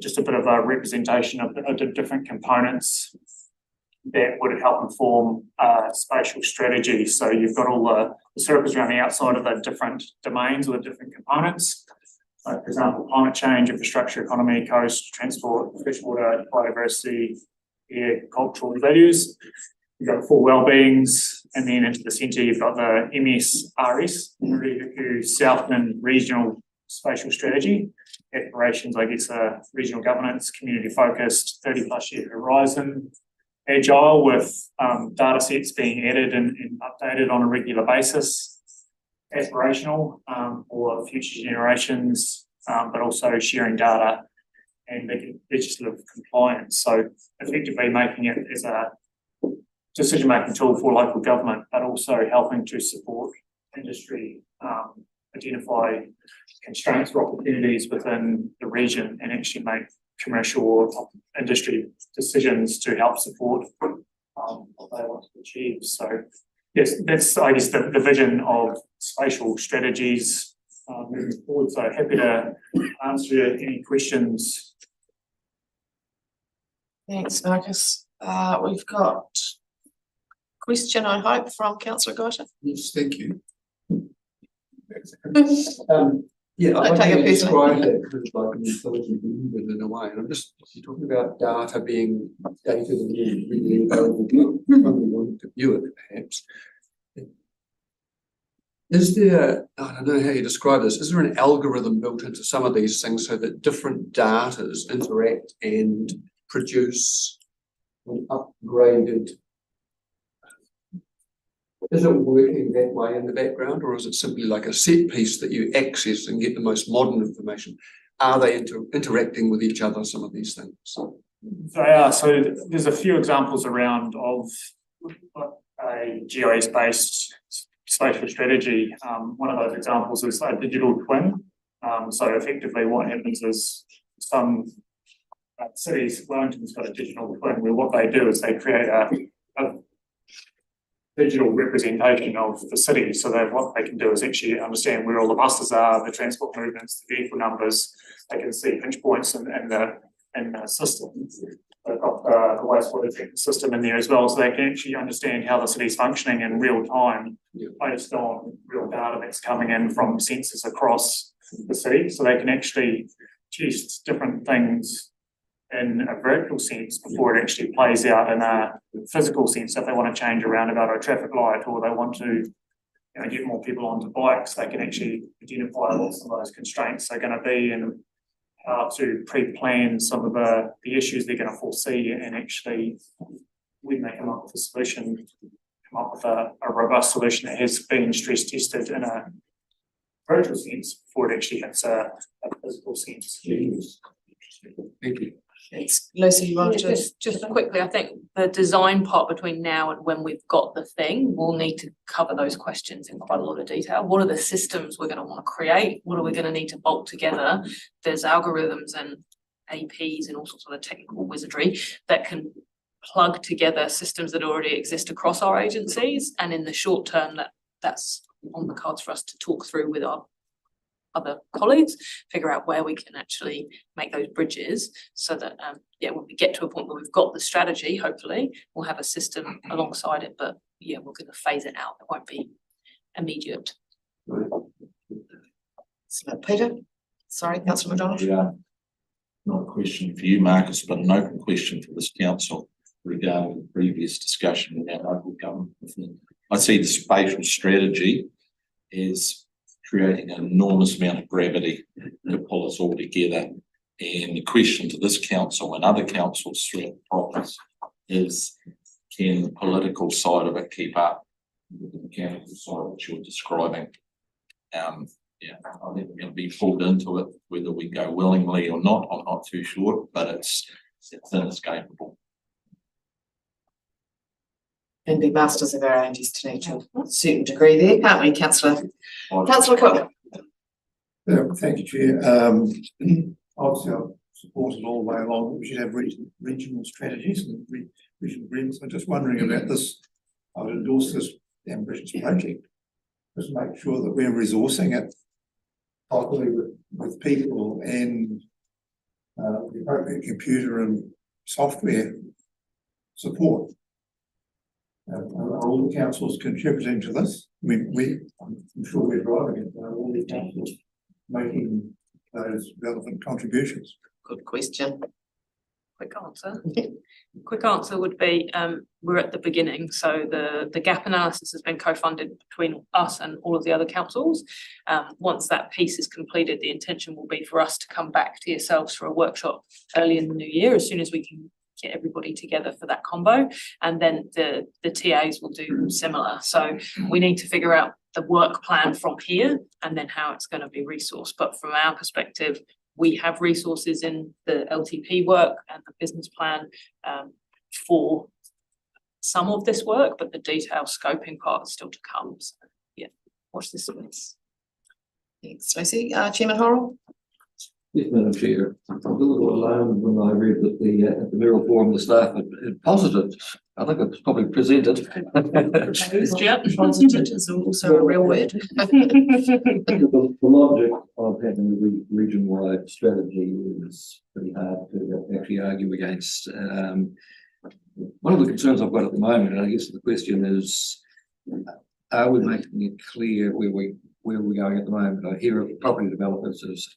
just a bit of a representation of the different components that would help inform spatial strategy. So you've got all the circles around the outside of the different domains or the different components. For example, climate change, infrastructure, economy, coast, transport, freshwater, biodiversity, air, cultural values. You've got the four wellbeings, and then into the centre you've got the MSRS, Ruhiku Southland Regional Spatial Strategy. Aspirations, I guess, are regional governance, community focused, 30+ year horizon, agile with data sets being added and updated on a regular basis, aspirational for future generations, but also sharing data and legislative compliance. So effectively making it as a decision-making tool for local government, but also helping to support industry, identify constraints or opportunities within the region and actually make commercial or industry decisions to help support what they want to achieve. So yes, that's, I guess, the vision of spatial strategies moving forward. So happy to answer any questions. Thanks, Marcus. We've got a question, I hope, from Councillor Guyton. Yes, thank you. Don't I take it personally. describe that kind of like an intelligent human in a way, and I'm just talking about data being dated and really available to anyone to view it, perhaps. Is there, I don't know how you describe this, is there an algorithm built into some of these things so that different datas interact and produce an upgraded? Is it working that way in the background, or is it simply like a set piece that you access and get the most modern information? Are they interacting with each other, some of these things? They are. So there's a few examples around of a GIS-based spatial strategy. One of those examples is a digital twin. So effectively what happens is some cities, Wellington's got a digital twin where what they do is they create a digital representation of the city, so that what they can do is actually understand where all the buses are, the transport movements, the vehicle numbers. They can see pinch points in the system. They've got the wastewater treatment system in there as well, so they can actually understand how the city's functioning in real time based on real data that's coming in from sensors across the city. So they can actually test different things in a virtual sense before it actually plays out in a physical sense. If they want to change a roundabout or a traffic light, or they want to get more people onto bikes, they can actually identify what some of those constraints are going to be and how to pre-plan some of the issues they're going to foresee, and actually when they come up with a solution, come up with a robust solution that has been stress tested in a virtual sense before it actually hits a physical sense. Thank you. It's Lucy, you want Yeah, to? just quickly, I think the design part between now and when we've got the thing, we'll need to cover those questions in quite a lot of detail. What are the systems we're gonna wanna create? What are we gonna need to bolt together? There's algorithms and APs and all sorts of other technical wizardry that can plug together systems that already exist across our agencies. And in the short term, that's on the cards for us to talk through with our other colleagues, figure out where we can actually make those bridges so that, when we get to a point where we've got the strategy, hopefully, we'll have a system alongside it, but we're gonna phase it out. It won't be immediate. So, Peter, sorry, councillor McDonald. Yeah. Not a question for you, Marcus, but an open question for this council regarding the previous discussion about local government. I see the spatial strategy as creating an enormous amount of gravity to pull us all together. And the question to this council and other councils throughout the province is, can the political side of it keep up with the mechanical side that you're describing? I think we're going to be pulled into it, whether we go willingly or not, I'm not too sure, but it's inescapable. And be masters of our own destiny to a certain degree there, can't we, councillor? Councillor Cook. Yeah, thank you, Chair. Obviously, I've supported all the way along. We should have regional strategies and regional agreements. I'm just wondering about this. I would endorse this ambitious project. Just make sure that we're resourcing it properly with people and the appropriate computer and software support. Are all the councils contributing to this? I mean, I'm sure we're driving it, but are all the councils making those relevant contributions? Good question. Quick answer. Quick answer would be, we're at the beginning, so the gap analysis has been co-funded between us and all of the other councils. Once that piece is completed, the intention will be for us to come back to yourselves for a workshop early in the new year, as soon as we can get everybody together for that combo, and then the TAs will do similar. So we need to figure out the work plan from here and then how it's going to be resourced. But from our perspective, we have resources in the LTP work and the business plan for some of this work, but the detailed scoping part is still to come. So watch this space. Thanks, Lucy. Chairman Horrell. Yes, Madam Chair. I was a little alarmed when I read that at the Mayoral Forum, the staff had posited. I think it's probably presented. Positive is also a real word. The logic of having a region-wide strategy is pretty hard to actually argue against. One of the concerns I've got at the moment, and I guess the question is, are we making it clear where we're going at the moment? I hear of property developers as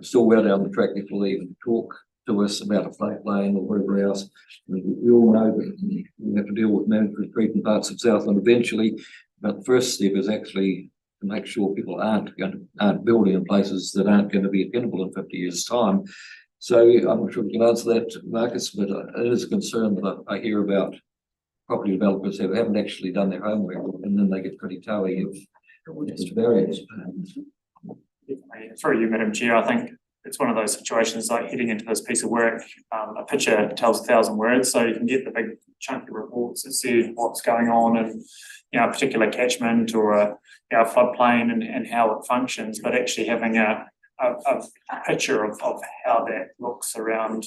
still well down the track before they even talk to us about a float lane or whatever else. We all know that we have to deal with management creep in parts of Southland eventually, but the first step is actually to make sure people aren't building in places that aren't going to be attainable in 50 years' time. So I'm not sure if you can answer that, Marcus, but it is a concern that I hear about property developers who haven't actually done their homework, and then they get pretty toey of the barriers. Through you, Madam Chair, I think it's one of those situations like heading into this piece of work, a picture tells 1,000 words, so you can get the big chunky reports that see what's going on in a particular catchment or a floodplain and how it functions, but actually having a picture of how that looks around,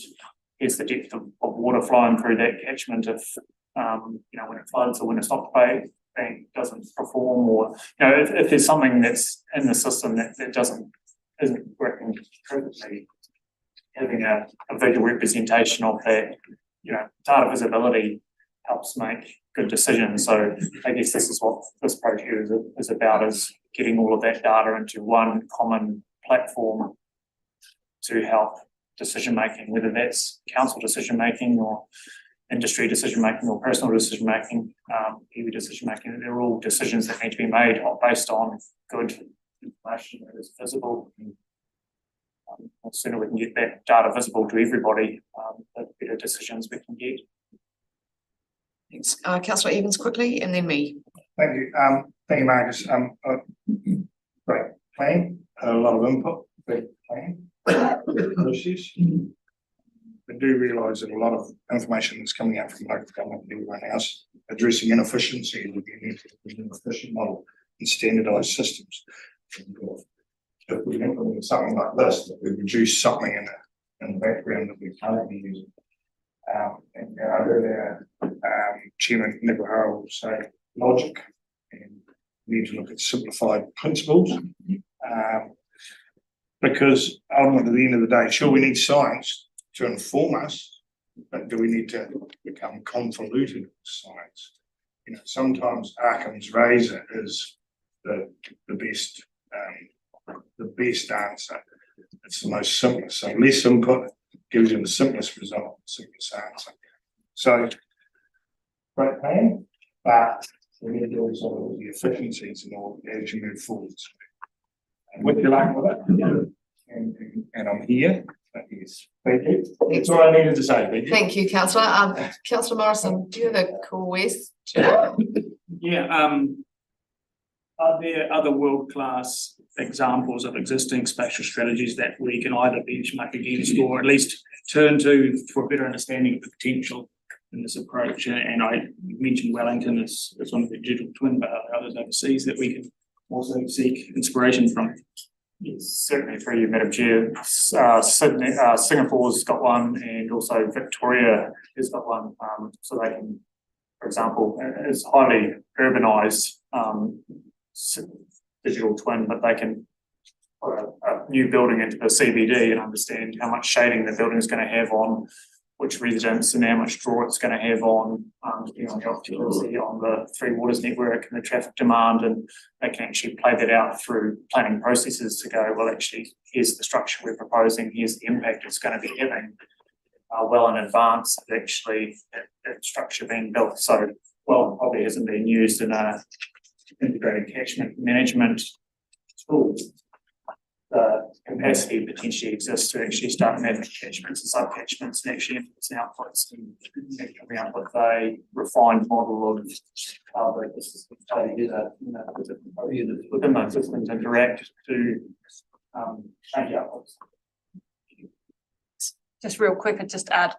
here's the depth of water flowing through that catchment if when it floods or when it's not bank doesn't perform, or if there's something that's in the system that isn't working correctly, having a visual representation of that, data visibility helps make good decisions. So I guess this is what this project is about, is getting all of that data into one common platform to help decision making, whether that's council decision making or industry decision making or personal decision making, EV decision making. They're all decisions that need to be made based on good information that is visible. The sooner we can get that data visible to everybody, the better decisions we can get. Thanks. Councillor Evans quickly and then me. Thank you, Marcus. Great plan, a lot of input, great plan. Process. I do realise that a lot of information that's coming out from local government and everyone else addressing inefficiency would be an efficient model and standardised systems. If we implement something like this, that we reduce something in the background that we currently use. And I heard Chairman Nick O'Hara say logic and we need to look at simplified principles. Because ultimately at the end of the day, sure, we need science to inform us, but do we need to become convoluted with science? You know, sometimes Occam's razor is the best answer. It's the most simplest. So less input gives you the simplest result, simplest answer. So great plan, but we need to also look at the efficiencies and all as you move forward. And with your luck with it, and I'm here. Yes, thank you. That's all I needed to say. Thank you. Thank you, councillor. Councillor Morrison, do you have a question? Yeah, are there other world-class examples of existing spatial strategies that we can either benchmark against or at least turn to for a better understanding of the potential in this approach? And I mentioned Wellington as one of the digital twin, but are there others overseas that we can also seek inspiration from? Yes, certainly through you, Madam Chair. Sydney, Singapore's got one, and also Victoria has got one. So they can, for example, it's highly urbanised digital twin, but they can put a new building into the CBD and understand how much shading the building is going to have on which residents and how much draw it's going to have on, depending on the occupancy on the Three Waters network and the traffic demand, and they can actually play that out through planning processes to go, well, actually, here's the structure we're proposing, here's the impact it's going to be having, well in advance of actually that structure being built. So, well, probably hasn't been used in a integrated catchment management tool. The capacity potentially exists to actually start mapping catchments and sub-catchments and actually inputs and outputs and coming up with a refined model of how the system within those systems interact to change outputs. Just real quick, I'd just add,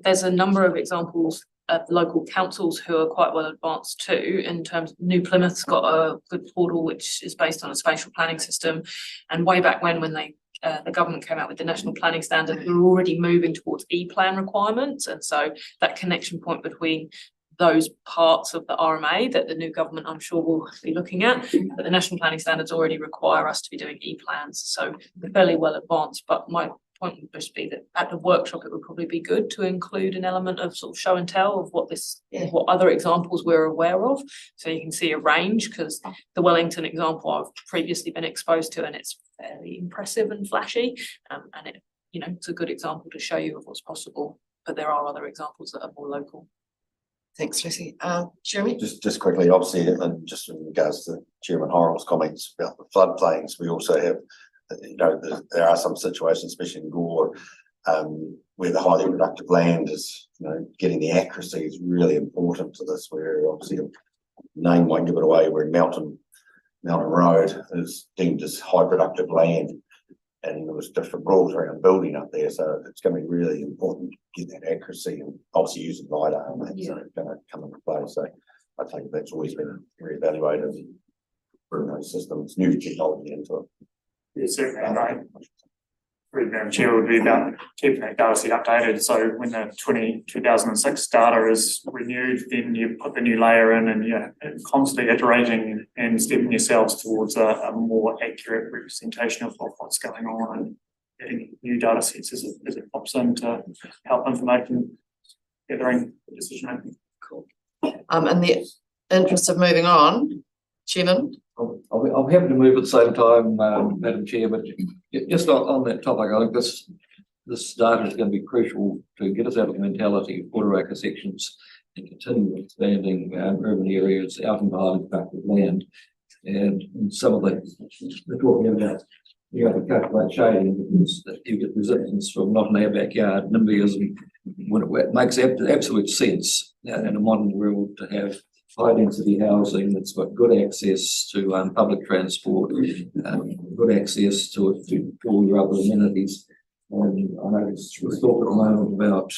there's a number of examples of local councils who are quite well advanced too, in terms of New Plymouth's got a good portal which is based on a spatial planning system, and way back when they the government came out with the national planning standard, we were already moving towards e-plan requirements, and so that connection point between those parts of the RMA that the new government I'm sure will be looking at, but the national planning standards already require us to be doing e-plans, so they're fairly well advanced. But my point would just be that at the workshop it would probably be good to include an element of sort of show and tell of what other examples we're aware of, so you can see a range, because the Wellington example I've previously been exposed to and it's fairly impressive and flashy, and it, you know, it's a good example to show you of what's possible, but there are other examples that are more local. Thanks, Lucy. Jeremy? Just quickly, obviously, and just in regards to Chairman Horrell's comments about the floodplains, we also have, you know, there are some situations, especially in Gore, where the highly productive land is, you know, getting the accuracy is really important to this, where obviously name won't give it away, where Mountain Road is deemed as high productive land, and there was different rules around building up there, so it's going to be really important to get that accuracy, and obviously using LiDAR and that, so it's going to come into play. So I think that's always been reevaluated for those systems, new technology into it. Yeah, certainly, right. Madam Chair, would be about keeping that data set updated. So when the 2006 data is renewed, then you put the new layer in, and you're constantly iterating and stepping yourselves towards a more accurate representation of what's going on, and getting new data sets as it pops in to help information gathering, decision making. Cool. In the interest of moving on, Chairman. I'm happy to move at the same time, Madam Chair, but just on that topic, I think this data is going to be crucial to get us out of the mentality of Puerto sections and continue expanding urban areas out in highly productive land. And some of they're talking about you have to calculate shading because you get resistance from not in our backyard, NIMBYism, when it makes absolute sense in a modern world to have high density housing that's got good access to public transport, good access to all your other amenities. And I know it's talk at the moment about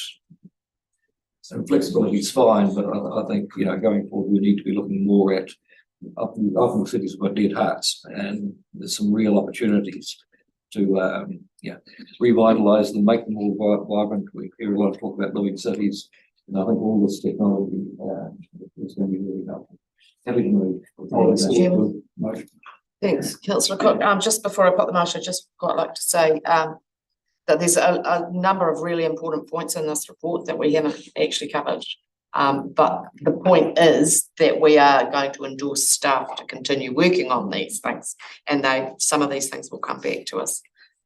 some flexibility is fine, but I think, you know, going forward, we need to be looking more at often cities have got dead hearts, and there's some real opportunities to revitalise them, make them more vibrant. We hear a lot of talk about living cities, and I think all this technology is going to be really helpful. Happy to move. Thanks, Jim. Thanks, Councillor Cook. Just before I put the motion, I'd just quite like to say that there's a number of really important points in this report that we haven't actually covered. But the point is that we are going to endorse staff to continue working on these things, and some of these things will come back to us.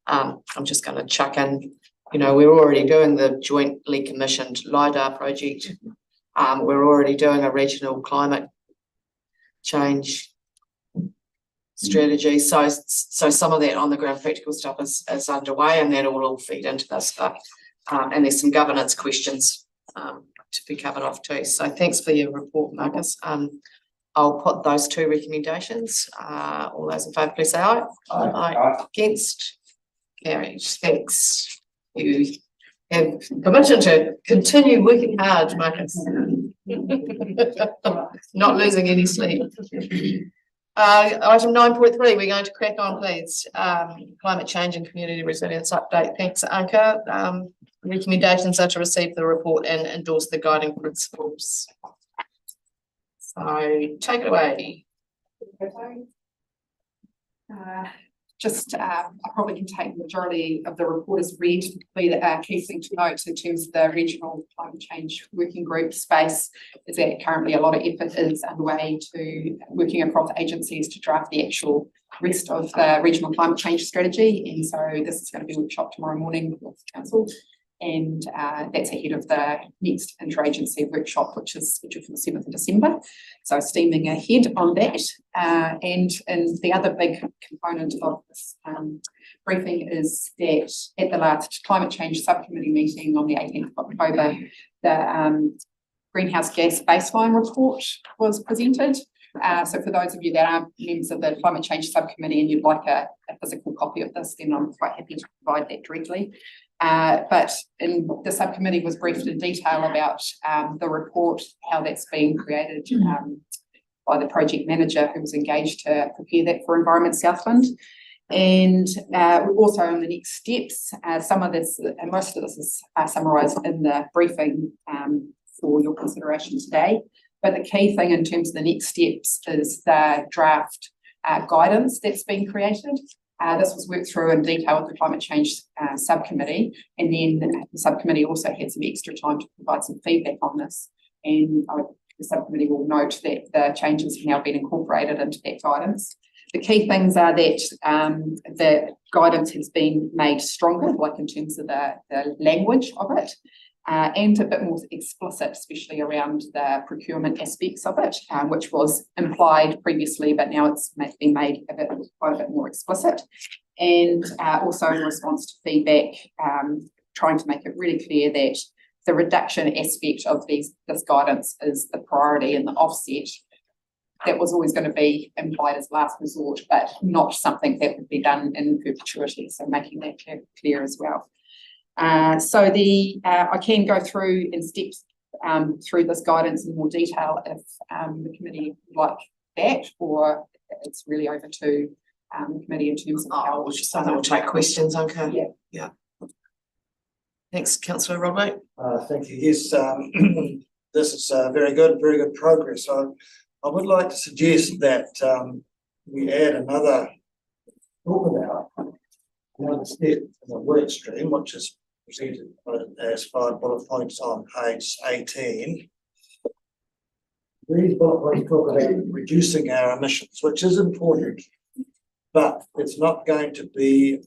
I'm just going to chuck in, you know, we're already doing the jointly commissioned LIDAR project. We're already doing a regional climate change strategy. So some of that on the ground practical stuff is underway, and that will all feed into this stuff. And there's some governance questions to be covered off too. So thanks for your report, Marcus. I'll put those two recommendations. All those in favour, please say aye. Aye. Against? Carried. Thanks. You have permission to continue working hard, Marcus. Not losing any sleep. Item 9.3, we're going to crack on, please. Climate change and community resilience update. Thanks, Anka. Recommendations are to receive the report and endorse the guiding principles. So take it away. I probably can take the majority of the report as read. The key thing to note in terms of the regional climate change working group space is that currently a lot of effort is underway to working across agencies to draft the actual rest of the regional climate change strategy. And so this is going to be a workshop tomorrow morning with council. And that's ahead of the next interagency workshop, which is scheduled for the 7th of December. So steaming ahead on that. And the other big component of this briefing is that at the last climate change subcommittee meeting on the 18th of October, the greenhouse gas baseline report was presented. So for those of you that are members of the climate change subcommittee and you'd like a physical copy of this, then I'm quite happy to provide that directly. But the subcommittee was briefed in detail about the report, how that's been created by the project manager who was engaged to prepare that for Environment Southland. And also on the next steps, some of this and most of this is summarised in the briefing for your consideration today. But the key thing in terms of the next steps is the draft guidance that's been created. This was worked through in detail with the climate change subcommittee, and then the subcommittee also had some extra time to provide some feedback on this. And the subcommittee will note that the changes have now been incorporated into that guidance. The key things are that the guidance has been made stronger, like in terms of the language of it, and a bit more explicit, especially around the procurement aspects of it, which was implied previously, but now it's been made quite a bit more explicit. And also in response to feedback, trying to make it really clear that the reduction aspect of this guidance is the priority, and the offset that was always going to be implied as last resort, but not something that would be done in perpetuity. So making that clear as well. So I can go through in steps through this guidance in more detail if the committee would like that, or it's really over to the committee in terms of how. We'll take questions, okay? Yeah. Thanks, Councillor Rodway. Thank you. Yes, this is very good progress. I would like to suggest that we add another step in the work stream, which is presented as 5 bullet points on page 18. These bullet points talk about reducing our emissions, which is important, but it's not going to be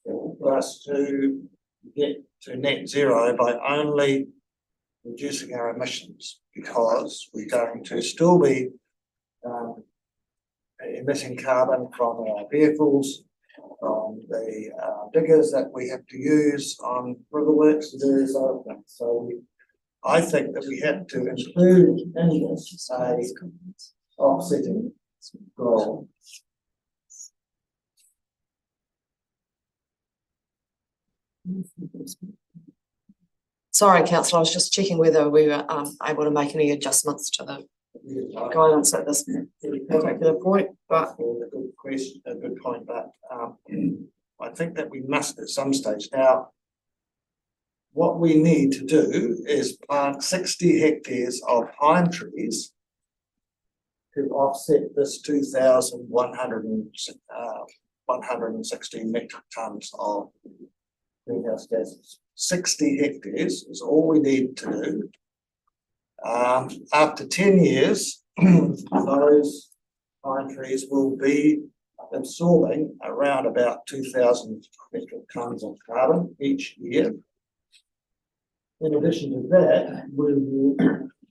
for us to get to net zero by only reducing our emissions, because we're going to still be emitting carbon from our vehicles, on the diggers that we have to use on riverworks and various other things. So I think that we have to include in this a offsetting goal. Sorry, councillor, I was just checking whether we were able to make any adjustments to the guidance at this particular point, but A good question, a good point, but I think that we must at some stage. Now, what we need to do is plant 60 hectares of pine trees to offset this 116 metric tons of greenhouse gases. 60 hectares is all we need to do. After 10 years, those pine trees will be absorbing around about 2,000 metric tons of carbon each year. In addition to that,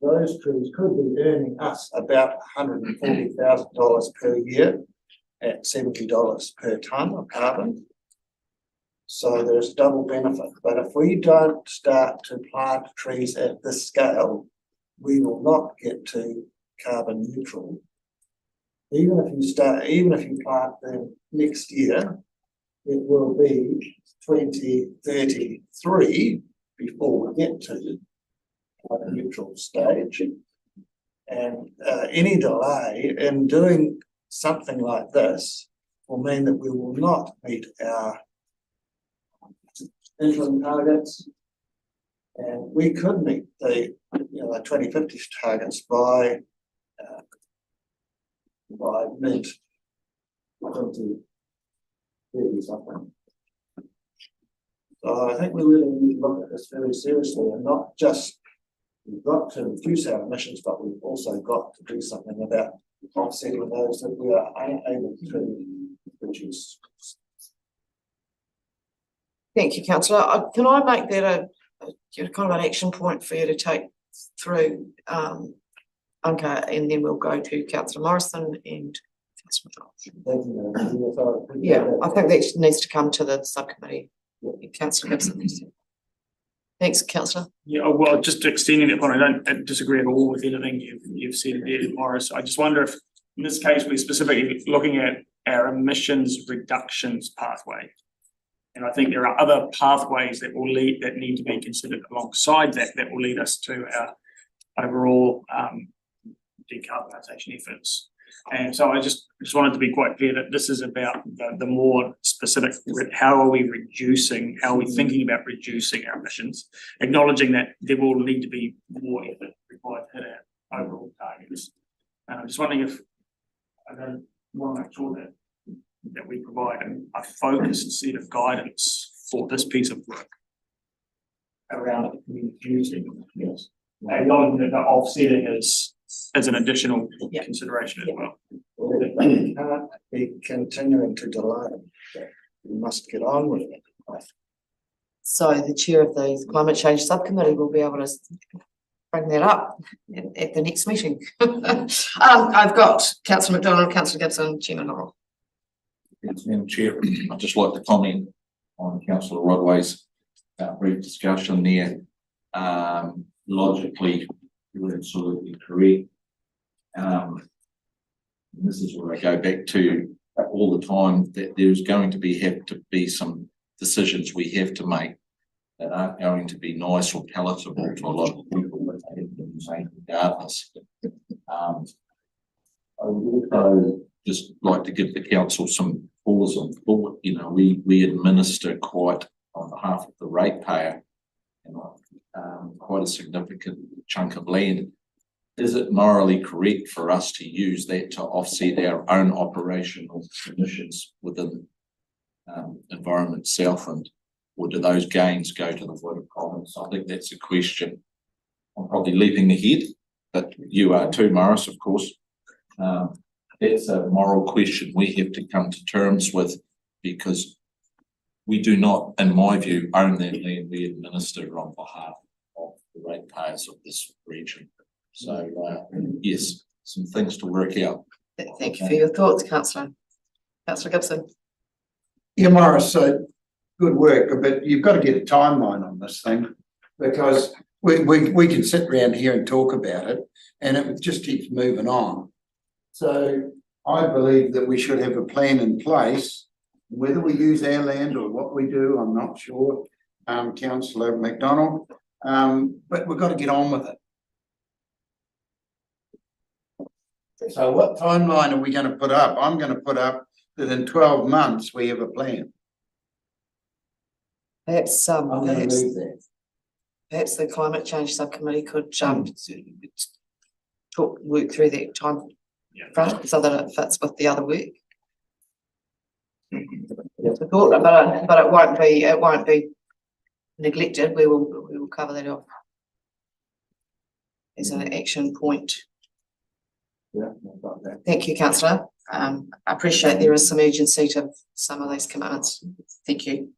those trees could be earning us about $140,000 per year at $70 per tonne of carbon. So there's double benefit. But if we don't start to plant trees at this scale, we will not get to carbon neutral. Even if you plant them next year, it will be 2033 before we get to carbon neutral stage. And any delay in doing something like this will mean that we will not meet our interim targets. And we could meet the 2050 targets by mid 2030 something. So I think we really need to look at this very seriously and not just we've got to reduce our emissions, but we've also got to do something about offsetting those that we are unable to reduce. thank you, councillor. Can I make that a kind of an action point for you to take through? Okay, and then we'll go to councillor Morrison and councillor McDonald. Yeah, I think that needs to come to the subcommittee. Councillor Gibson. Thanks, councillor. Yeah, well, just extending that point, I don't disagree at all with anything you've said there, Morris. I just wonder if in this case, we're specifically looking at our emissions reductions pathway. And I think there are other pathways that need to be considered alongside that will lead us to our overall decarbonisation efforts. And so I just wanted to be quite clear that this is about the more specific, how are we thinking about reducing our emissions, acknowledging that there will need to be more effort required to hit our overall targets. And I'm just wondering if I want to make sure that we provide a focused set of guidance for this piece of work around reducing, yes, acknowledging that the offsetting is an additional consideration as well. We can't be continuing to delay. We must get on with it. So the chair of the climate change subcommittee will be able to bring that up at the next meeting. I've got councillor McDonald, councillor Gibson, Chairman Laurel. Madam Chair, I'd just like to comment on councillor Rodway's brief discussion there. Logically, you're absolutely correct. This is where I go back to all the time, that there's going to have to be some decisions we have to make that aren't going to be nice or palatable to a lot of people, but they have been saying regardless. I would also just like to give the council some pause and thought. You know, we administer quite on behalf of the ratepayer, quite a significant chunk of land. Is it morally correct for us to use that to offset our own operational emissions within Environment Southland, or do those gains go to the wider province? I think that's a question. I'm probably leaping ahead, but you are too, Morris, of course. That's a moral question we have to come to terms with, because we do not, in my view, own that land. We administer on behalf of the ratepayers of this region. So, yes, some things to work out. Thank you for your thoughts, councillor. Councillor Gibson. Yeah, Morris, good work, but you've got to get a timeline on this thing. Because we can sit around here and talk about it and it just keeps moving on. So I believe that we should have a plan in place. Whether we use our land or what we do, I'm not sure, councillor McDonald, but we've got to get on with it. So what timeline are we going to put up? I'm going to put up that in 12 months we have a plan. Perhaps, I'm going to move that. perhaps the climate change subcommittee could, work through that time frame so that it fits with the other work. But it won't be neglected. We will cover that off as an action point. Yeah, I've got that. Thank you, councillor. I appreciate there is some urgency to some of these commitments. Thank you.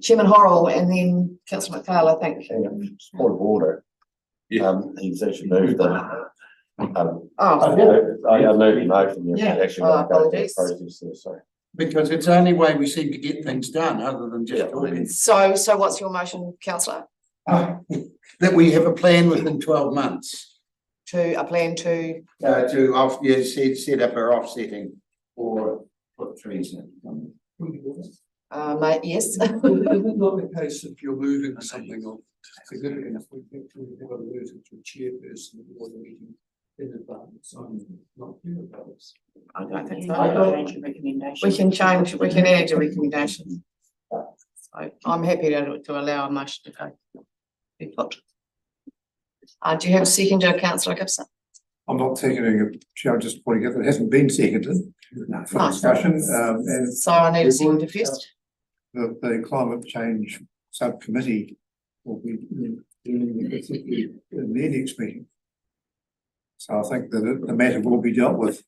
Chairman Horrell and then councillor McPhail, I think. Point of order. He's actually moved them. I moved him out from Yeah. the actually. Apologies. Sorry. Because it's the only way we seem to get things done, other than just talking. So what's your motion, councillor? That we have a plan within 12 months. To a plan to, Set up our offsetting or put trees in. mate, yes. Is it not the case if you're moving something of significance, we think we've got to lose it to a chairperson or the meeting in advance? I'm not clear about this. I don't think so. We can change, we can add a recommendation. So I'm happy to allow a motion to go. Be put. Do you have a seconder, councillor Gibson? I'm not seconding it, Chair, I'm just pointing out that it hasn't been seconded for No. discussion, and So I need a seconder first. the climate change subcommittee will be dealing with it in their next meeting. So I think that the matter will be dealt with.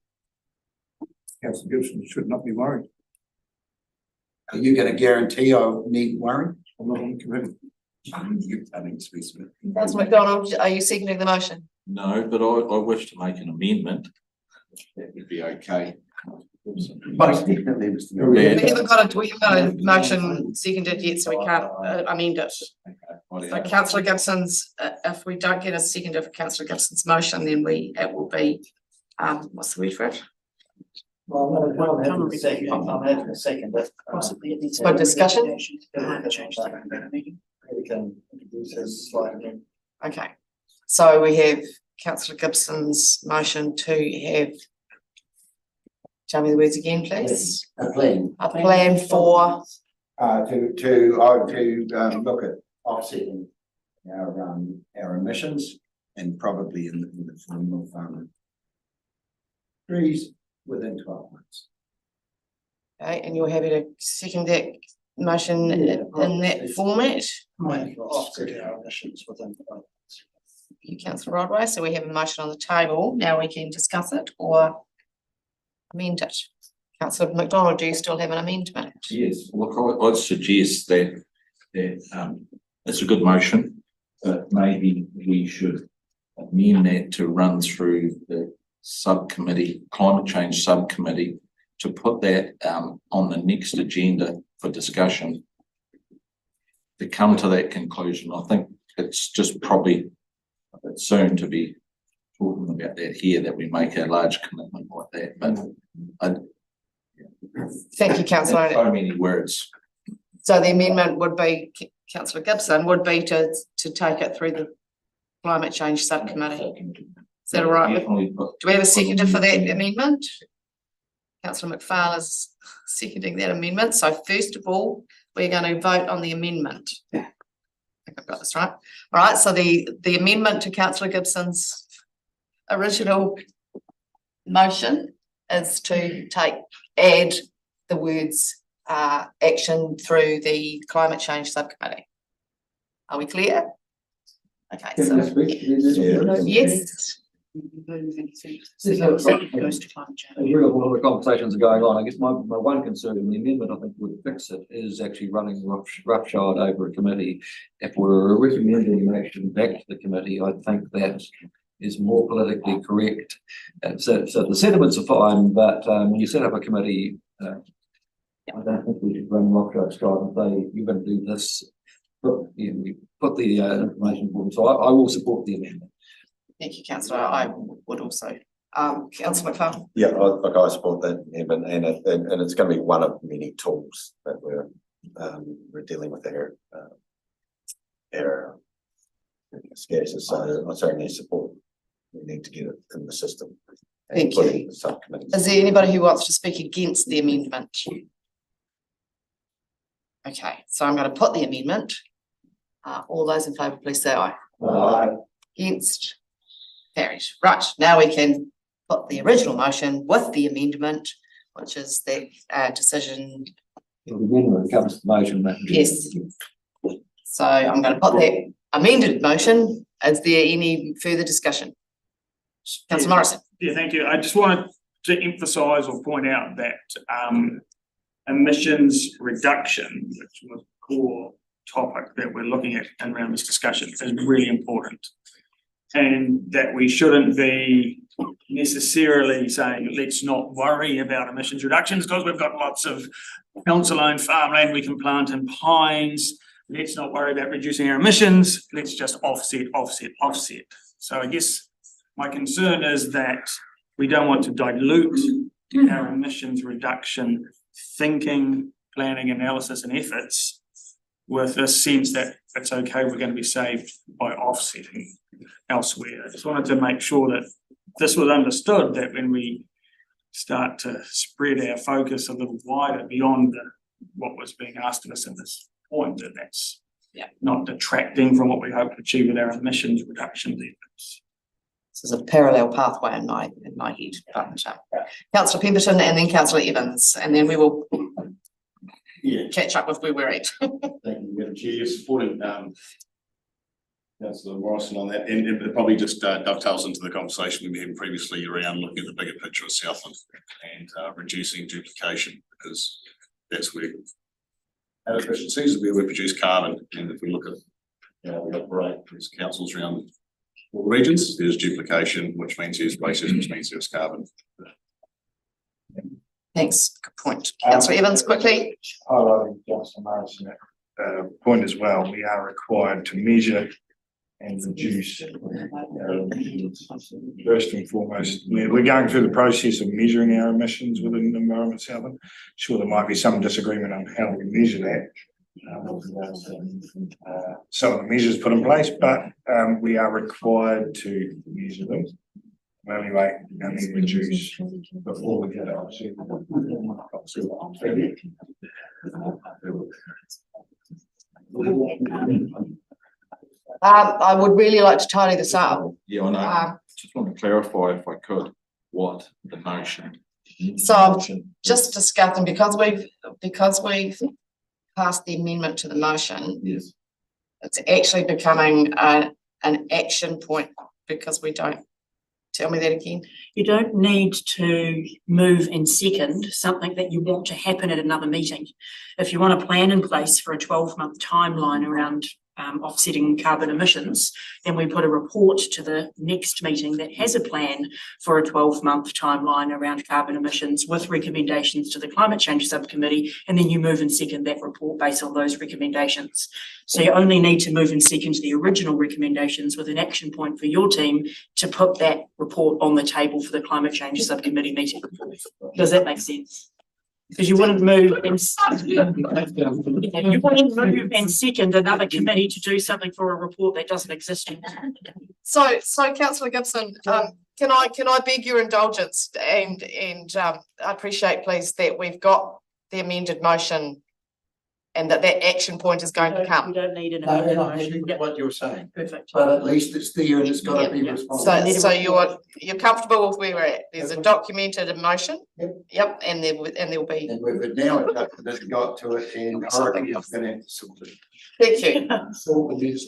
Councillor Gibson should not be worried. Are you going to guarantee I need worry? I'm not on the committee. Councillor McDonald, are you seconding the motion? No, but I wish to make an amendment. That would be okay. Most definitely, Mr. Mayor. We haven't got a motion seconded yet, so we can't amend it. So councillor Gibson's, if we don't get a seconder for councillor Gibson's motion, then it will be, what's the word for it? Well, I'm having a second. I'm having a second. Possibly it needs for discussion. We can introduce this slide again. Okay, so we have councillor Gibson's motion to have. Tell me the words again, please. A plan. A plan for. To look at offsetting our emissions and probably in the form of trees within 12 months. Okay, and you're happy to second that motion in that format? Offset our emissions within 12 months. You, councillor Rodway, so we have a motion on the table, now we can discuss it or amend it. Councillor McDonald, do you still have an amendment? Yes, look, I'd suggest that it's a good motion, but maybe we should amend that to run through the subcommittee, climate change subcommittee, to put that on the next agenda for discussion. To come to that conclusion, I think it's just probably a bit soon to be talking about that here, that we make a large commitment like that, but Thank you, councillor. so many words. So the amendment would be, councillor Gibson, would be to take it through the climate change subcommittee. Is that all right? Do we have a seconder for that amendment? Councillor McPhail is seconding that amendment. So first of all, we're going to vote on the amendment. I think I've got this right. All right, so the amendment to councillor Gibson's original motion is to add the words action through the climate change subcommittee. Are we clear? Okay, so yes. There's a lot of conversations are going on. I guess my one concern in the amendment, I think would fix it, is actually running roughshod over a committee. If we're recommending an action back to the committee, I think that is more politically correct. So the sentiments are fine, but when you set up a committee, I don't think we should run rock trucks drive and say, you're going to do this. Put the information forward. So I will support the amendment. Thank you, councillor. I would also. Councillor McFarlane. Yeah, I support that, Evan, and it's going to be one of many tools that we're dealing with our scarces. So I certainly support. We need to get it in the system. Thank you. Is there anybody who wants to speak against the amendment? Okay, so I'm going to put the amendment. All those in favour, please say aye. Aye. Against? Carried. Right, now we can put the original motion with the amendment, which is the decision. The amendment covers the motion. Yes. So I'm going to put that amended motion. Is there any further discussion? Councillor Morrison. Yeah, thank you. I just wanted to emphasise or point out that emissions reduction, which was the core topic that we're looking at around this discussion, is really important. And that we shouldn't be necessarily saying, let's not worry about emissions reductions because we've got lots of council-owned farmland we can plant in pines. Let's not worry about reducing our emissions. Let's just offset. So I guess my concern is that we don't want to dilute our emissions reduction thinking, planning, analysis and efforts with a sense that it's okay, we're going to be saved by offsetting elsewhere. I just wanted to make sure that this was understood, that when we start to spread our focus a little wider beyond what was being asked of us in this point, that that's not detracting from what we hope to achieve with our emissions reduction efforts. This is a parallel pathway in my head. Councillor Pemberton and then Councillor Evans, and then we will catch up with where we're at. Thank you, Madam Chair. Supporting Councillor Morrison on that, and it probably just dovetails into the conversation we've been having previously around looking at the bigger picture of Southland and reducing duplication, because that's where our efficiencies is where we produce carbon. And if we look at we operate as councils around all regions, there's duplication, which means there's waste, which means there's carbon. Thanks. Good point. Councillor Evans, quickly. Highlighting Councillor Morrison point as well, we are required to measure and reduce. First and foremost, we're going through the process of measuring our emissions within the Environment Southland. Sure, there might be some disagreement on how we measure that. Some of the measures put in place, but we are required to measure them. Evaluate and then reduce before we get out. I would really like to tidy this up. Yeah, I know. Just want to clarify, if I could, what the motion. So I'm just discussing, because we've passed the amendment to the motion. Yes. It's actually becoming an action point because we don't. Tell me that again. You don't need to move and second something that you want to happen at another meeting. If you want a plan in place for a 12-month timeline around offsetting carbon emissions, then we put a report to the next meeting that has a plan for a 12-month timeline around carbon emissions with recommendations to the Climate Change Subcommittee, and then you move and second that report based on those recommendations. So you only need to move and second the original recommendations with an action point for your team to put that report on the table for the Climate Change Subcommittee meeting. Does that make sense? Because you wouldn't move and second another committee to do something for a report that doesn't exist. So Councillor Gibson, can I beg your indulgence and I appreciate, please, that we've got the amended motion and that action point is going to come. We don't need an No, amended and I motion. think what you're saying, Perfect. but at least it's there and it's got to be responsible. So you're comfortable with where we're at? There's a documented motion. Yep, and there will be. And we've now got to it, and Oracle is going to have to sort it. Thank you.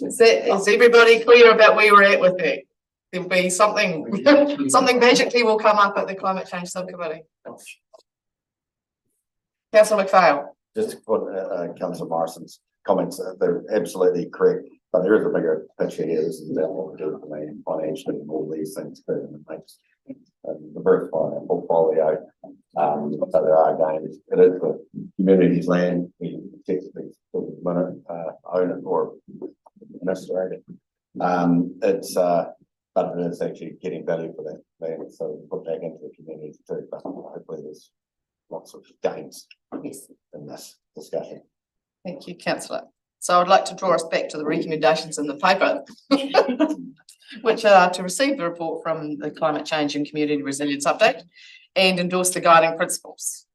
Is everybody clear about where we're at with it? There'll be something magically will come up at the Climate Change Subcommittee. Councillor McPhail. Just to put Councillor Morrison's comments, they're absolutely correct, but there is a bigger picture here. This is about what we do with the land financially and all these things, but it makes diversify our portfolio. So there are gains. It is the community's land. We technically own it or administrate it. But it is actually getting value for that land, so we put back into the community too. But hopefully there's lots of gains in this discussion. Thank you, councillor. So I'd like to draw us back to the recommendations in the paper, which are to receive the report from the Climate Change and Community Resilience Update and endorse the guiding principles.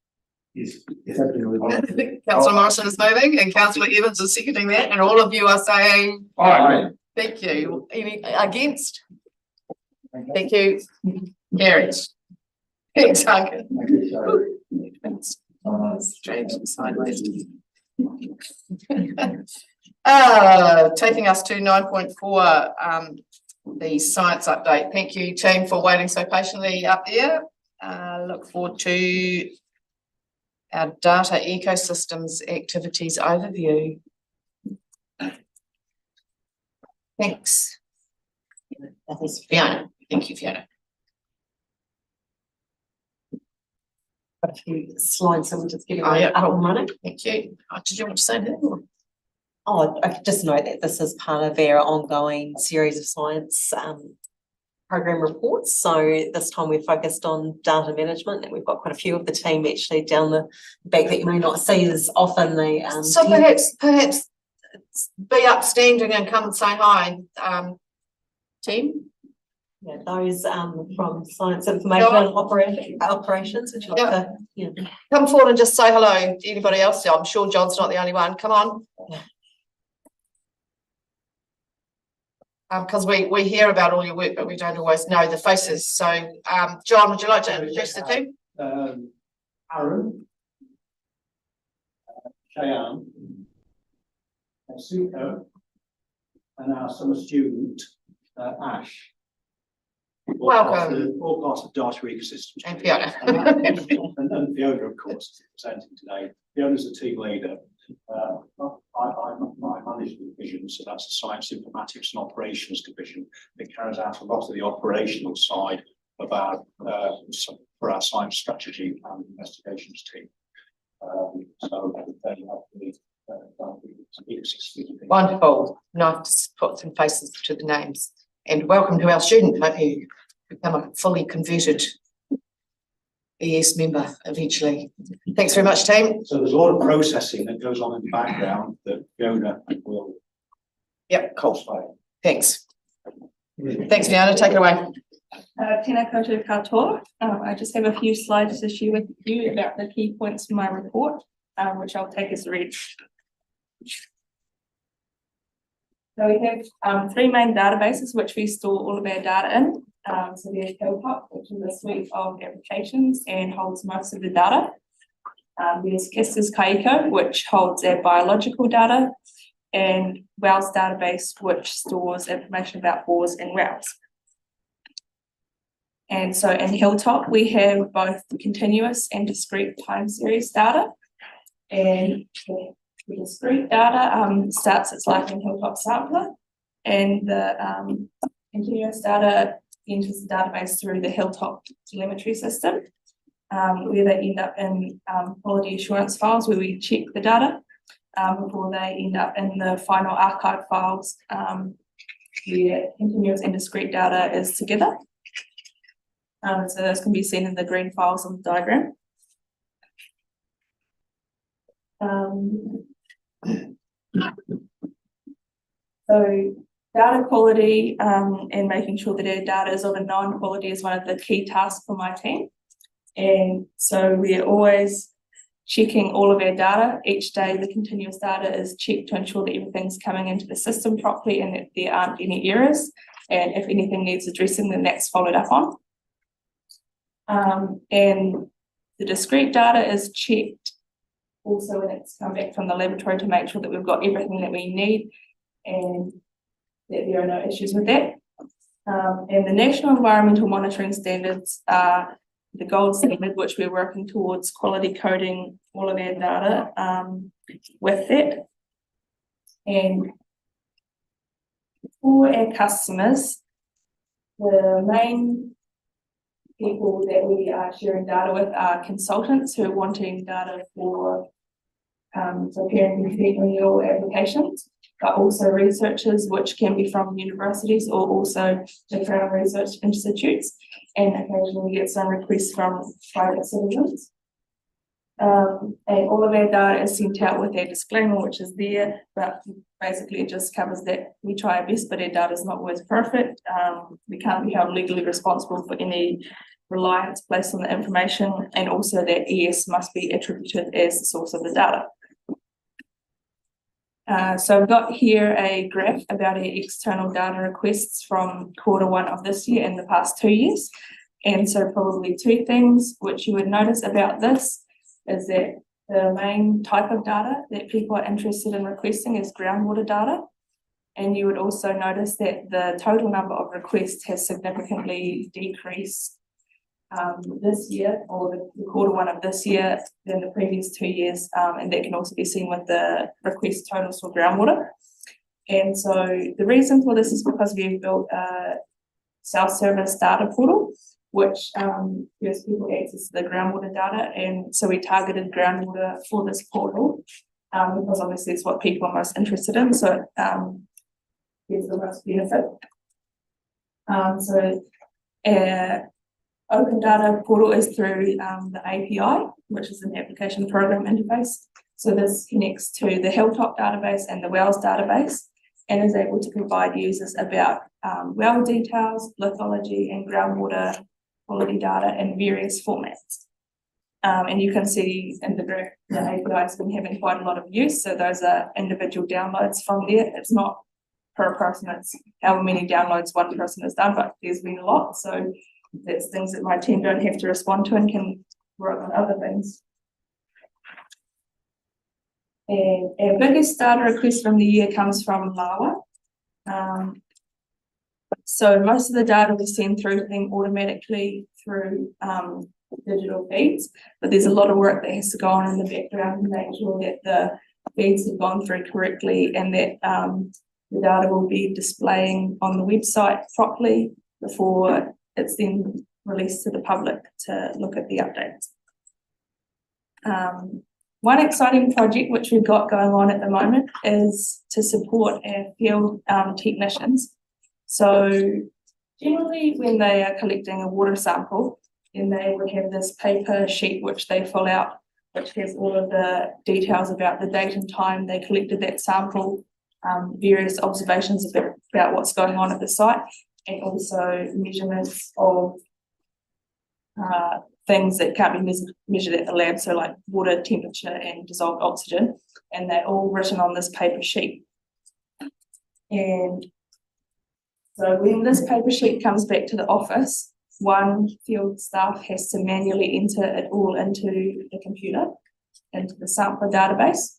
Yes. Councillor Morrison is moving and Councillor Evans is seconding that, and all of you are saying Aye. thank you. Any against? Thank you. Carried. Thanks, Duncan. Strange and sideways. Taking us to 9.4, the science update. Thank you, team, for waiting so patiently up there. Look forward to our data ecosystems activities overview. Thanks. That is Fiona. Thank you, Fiona. Got a few slides, so we'll just get it Oh, yeah, up and running. Thank you. Did you want to say that? Oh, I could just note that this is part of our ongoing series of science program reports. So this time we're focused on data management, and we've got quite a few of the team actually down the back that you may not see as often. They so perhaps be upstanding and come and say hi, team. Yeah, those from Science Information and Operations. Would you like to? Yeah. Come forward and just say hello. Anybody else? I'm sure John's not the only one. Come on. Because we hear about all your work, but we don't always know the faces. So, John, would you like to introduce the team? Aaron, Cheyenne, Suko, and our summer student, Ash. Welcome. All part of Data Ecosystems. And Fiona. And Fiona, of course, is presenting today. Fiona's the team leader. I manage the division, so that's the Science, Informatics and Operations division that carries out a lot of the operational side of our for our science strategy and investigations team. Wonderful. Nice to put some faces to the names. And welcome to our student. Hope you become a fully converted ES member eventually. Thanks very much, team. So there's a lot of processing that goes on in the background that Fiona will. Yep. Cultivate. Thanks. Thanks, Fiona. Take it away. Tēnā koutou katoa. I just have a few slides to share with you about the key points from my report, which I'll take as read. So we have three main databases which we store all of our data in. So there's Hilltop, which is a suite of applications and holds most of the data. There's Kestis Kaiko, which holds our biological data, and WOWS database, which stores information about bores and wells. And so in Hilltop, we have both continuous and discrete time series data. And the discrete data starts its life in Hilltop Sampler, and the continuous data enters the database through the Hilltop telemetry system, where they end up in quality assurance files where we check the data before they end up in the final archive files where continuous and discrete data is together. So those can be seen in the green files on the diagram. So data quality and making sure that our data is of a known quality is one of the key tasks for my team. And so we are always checking all of our data. Each day the continuous data is checked to ensure that everything's coming into the system properly and that there aren't any errors. And if anything needs addressing, then that's followed up on. And the discrete data is checked also when it's come back from the laboratory to make sure that we've got everything that we need and that there are no issues with that. And the National Environmental Monitoring Standards are the gold standard, which we're working towards quality coding all of our data with that. And for our customers, the main people that we are sharing data with are consultants who are wanting data for preparing fee renewal applications, but also researchers, which can be from universities or also the Crown Research Institutes, and occasionally get some requests from private citizens. And all of our data is sent out with a disclaimer, which is there, but basically it just covers that we try our best, but our data is not always perfect. We can't be held legally responsible for any reliance placed on the information, and also that ES must be attributed as the source of the data. So I've got here a graph about our external data requests from Q1 of this year and the past 2 years. And so probably two things which you would notice about this is that the main type of data that people are interested in requesting is groundwater data. And you would also notice that the total number of requests has significantly decreased this year, or the Q1 of this year, than the previous 2 years, and that can also be seen with the request totals for groundwater. And so the reason for this is because we've built a self-service data portal, which gives people access to the groundwater data, and so we targeted groundwater for this portal because obviously it's what people are most interested in, so gives the most benefit. Open data portal is through the API, which is an application program interface. So this connects to the Hilltop database and the Wells database, and is able to provide users about well details, lithology, and groundwater quality data in various formats. And you can see in the graph, the API has been having quite a lot of use. So those are individual downloads from there. It's not per person, it's how many downloads one person has done, but there's been a lot. So that's things that my team don't have to respond to and can work on other things. And our biggest data request from the year comes from LAWA. So most of the data we send through them automatically through digital feeds, but there's a lot of work that has to go on in the background to make sure that the feeds have gone through correctly, and that the data will be displaying on the website properly before it's then released to the public to look at the updates. One exciting project which we've got going on at the moment is to support our field technicians. So generally when they are collecting a water sample, then they would have this paper sheet which they fill out, which has all of the details about the date and time they collected that sample, various observations about what's going on at the site, and also measurements of things that can't be measured at the lab, so like water temperature and dissolved oxygen, and they're all written on this paper sheet. And so when this paper sheet comes back to the office, one field staff has to manually enter it all into the computer, into the sampler database,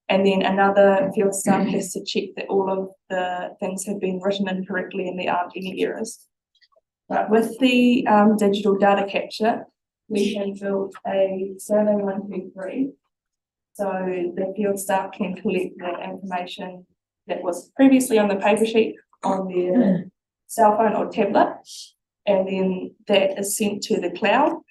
and then another field staff has to check that all of the things have been written in correctly and there aren't any errors. But with the digital data capture, we have built a survey 123. So the field staff can collect the information that was previously on the paper sheet on their cell phone or tablet, and then that is sent to the cloud.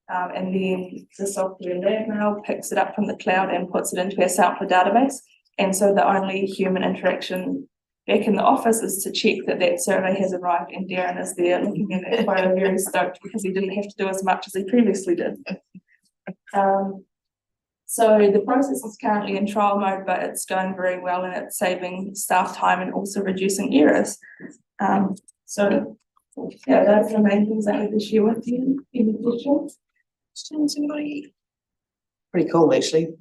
And then the software lab now picks it up from the cloud and puts it into our sampler database. And so the only human interaction back in the office is to check that that survey has arrived, and Darren is there looking at it quite very stoked because he didn't have to do as much as he previously did. So the process is currently in trial mode, but it's going very well and it's saving staff time and also reducing errors. So yeah, those are the main things I had to share with you in the questions. Anybody? Pretty cool, actually.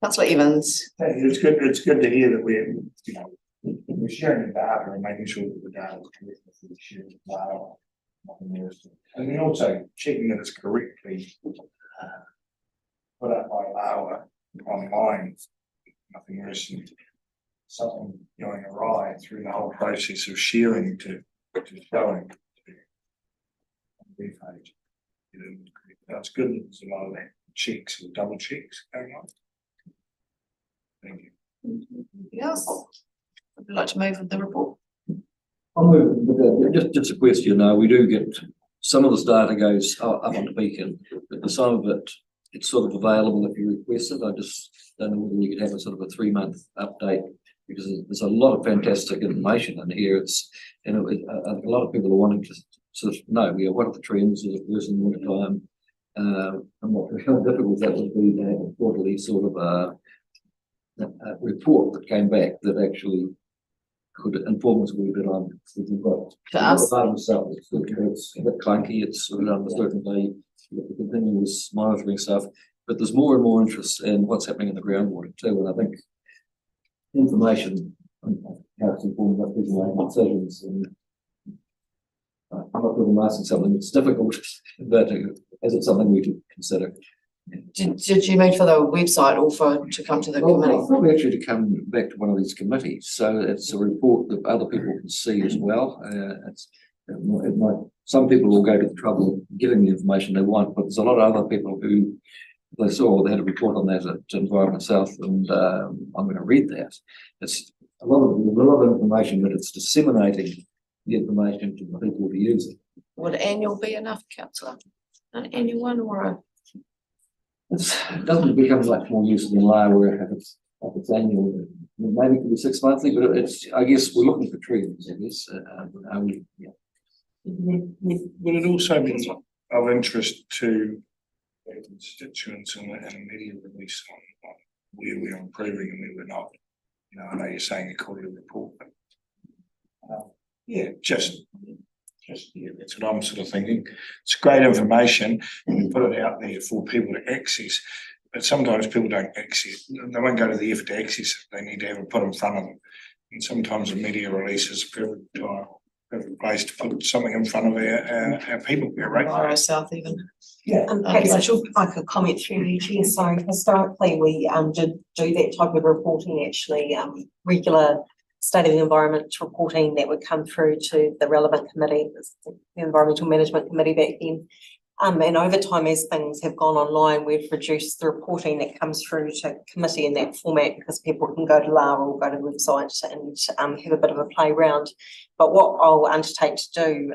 Councillor Evans. Hey, it's good to hear that we're sharing the data and making sure that the data is correct before we share the data. And then also checking that it's correctly put up by LAWA online. Nothing worse than something going awry through the whole process of sharing to showing to page. That's good. There's a lot of that checks or double checks going on. Thank you. Yes. Would you like to move with the report? I'll move, but just a question, we do get, some of this data goes up on Beacon, but some of it, it's sort of available if you request it. I just don't know whether we could have a sort of a 3-month update, because there's a lot of fantastic information in here. A lot of people are wanting to sort of know, what are the trends of the person in the time, and how difficult that would be to have a quarterly sort of a report that came back that actually could inform us a little bit on if you've got. To us. It's a bit clunky, it's sort of uncertainty, the continuous monitoring stuff, but there's more and more interest in what's happening in the groundwater too, and I think information on how it's informed about people making decisions, and I'm not really asking something that's difficult, but is it something we should consider? Did you mean for the website or to come to the committee? Probably actually to come back to one of these committees, so it's a report that other people can see as well. Some people will go to the trouble of getting the information they want, but there's a lot of other people who they saw, they had a report on that at Environment South, and I'm going to read that. It's a lot of information, but it's disseminating the information to the people to use it. Would annual be enough, councillor? An annual one or a? It doesn't become much more useful in law where if it's annual, maybe it could be 6 monthly, but I guess we're looking for trends, I guess. Would it also be of interest to constituents and media release on where we're improving and where we're not? I know you're saying a quarterly report, but that's what I'm sort of thinking. It's great information, you put it out there for people to access, but sometimes people don't access, they won't go to the effort to access it, they need to have it put in front of them. And sometimes a media release is a perfect place to put something in front of our people, right? South even. Yeah. Perhaps I could comment through you, Chair. So historically, we did do that type of reporting, actually, regular state of the environment reporting that would come through to the relevant committee, the Environmental Management Committee back then. And over time, as things have gone online, we've reduced the reporting that comes through to committee in that format, because people can go to LAR or go to the website and have a bit of a play around. But what I'll undertake to do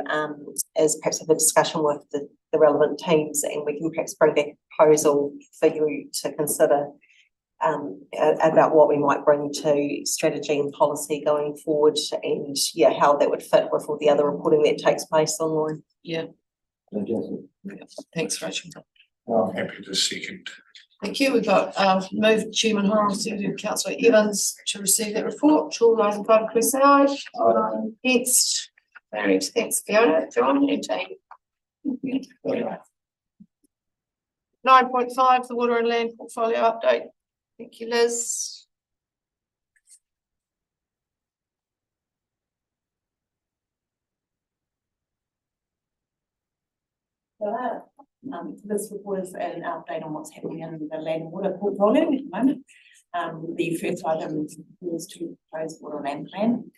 is perhaps have a discussion with the relevant teams, and we can perhaps bring back a proposal for you to consider about what we might bring to strategy and policy going forward, and how that would fit with all the other reporting that takes place online. Yeah. Thanks, Rachel. I'm happy to second. Thank you. We've got moved Chairman Horrell, seconded Councillor Evans to receive that report. All those in favour, please say aye. Against. Very thanks, Fiona. John and team. 9.5, the Water and Land Portfolio Update. Thank you, Liz. This report is an update on what's happening in the land and water portfolio at the moment. The first item is to propose water and land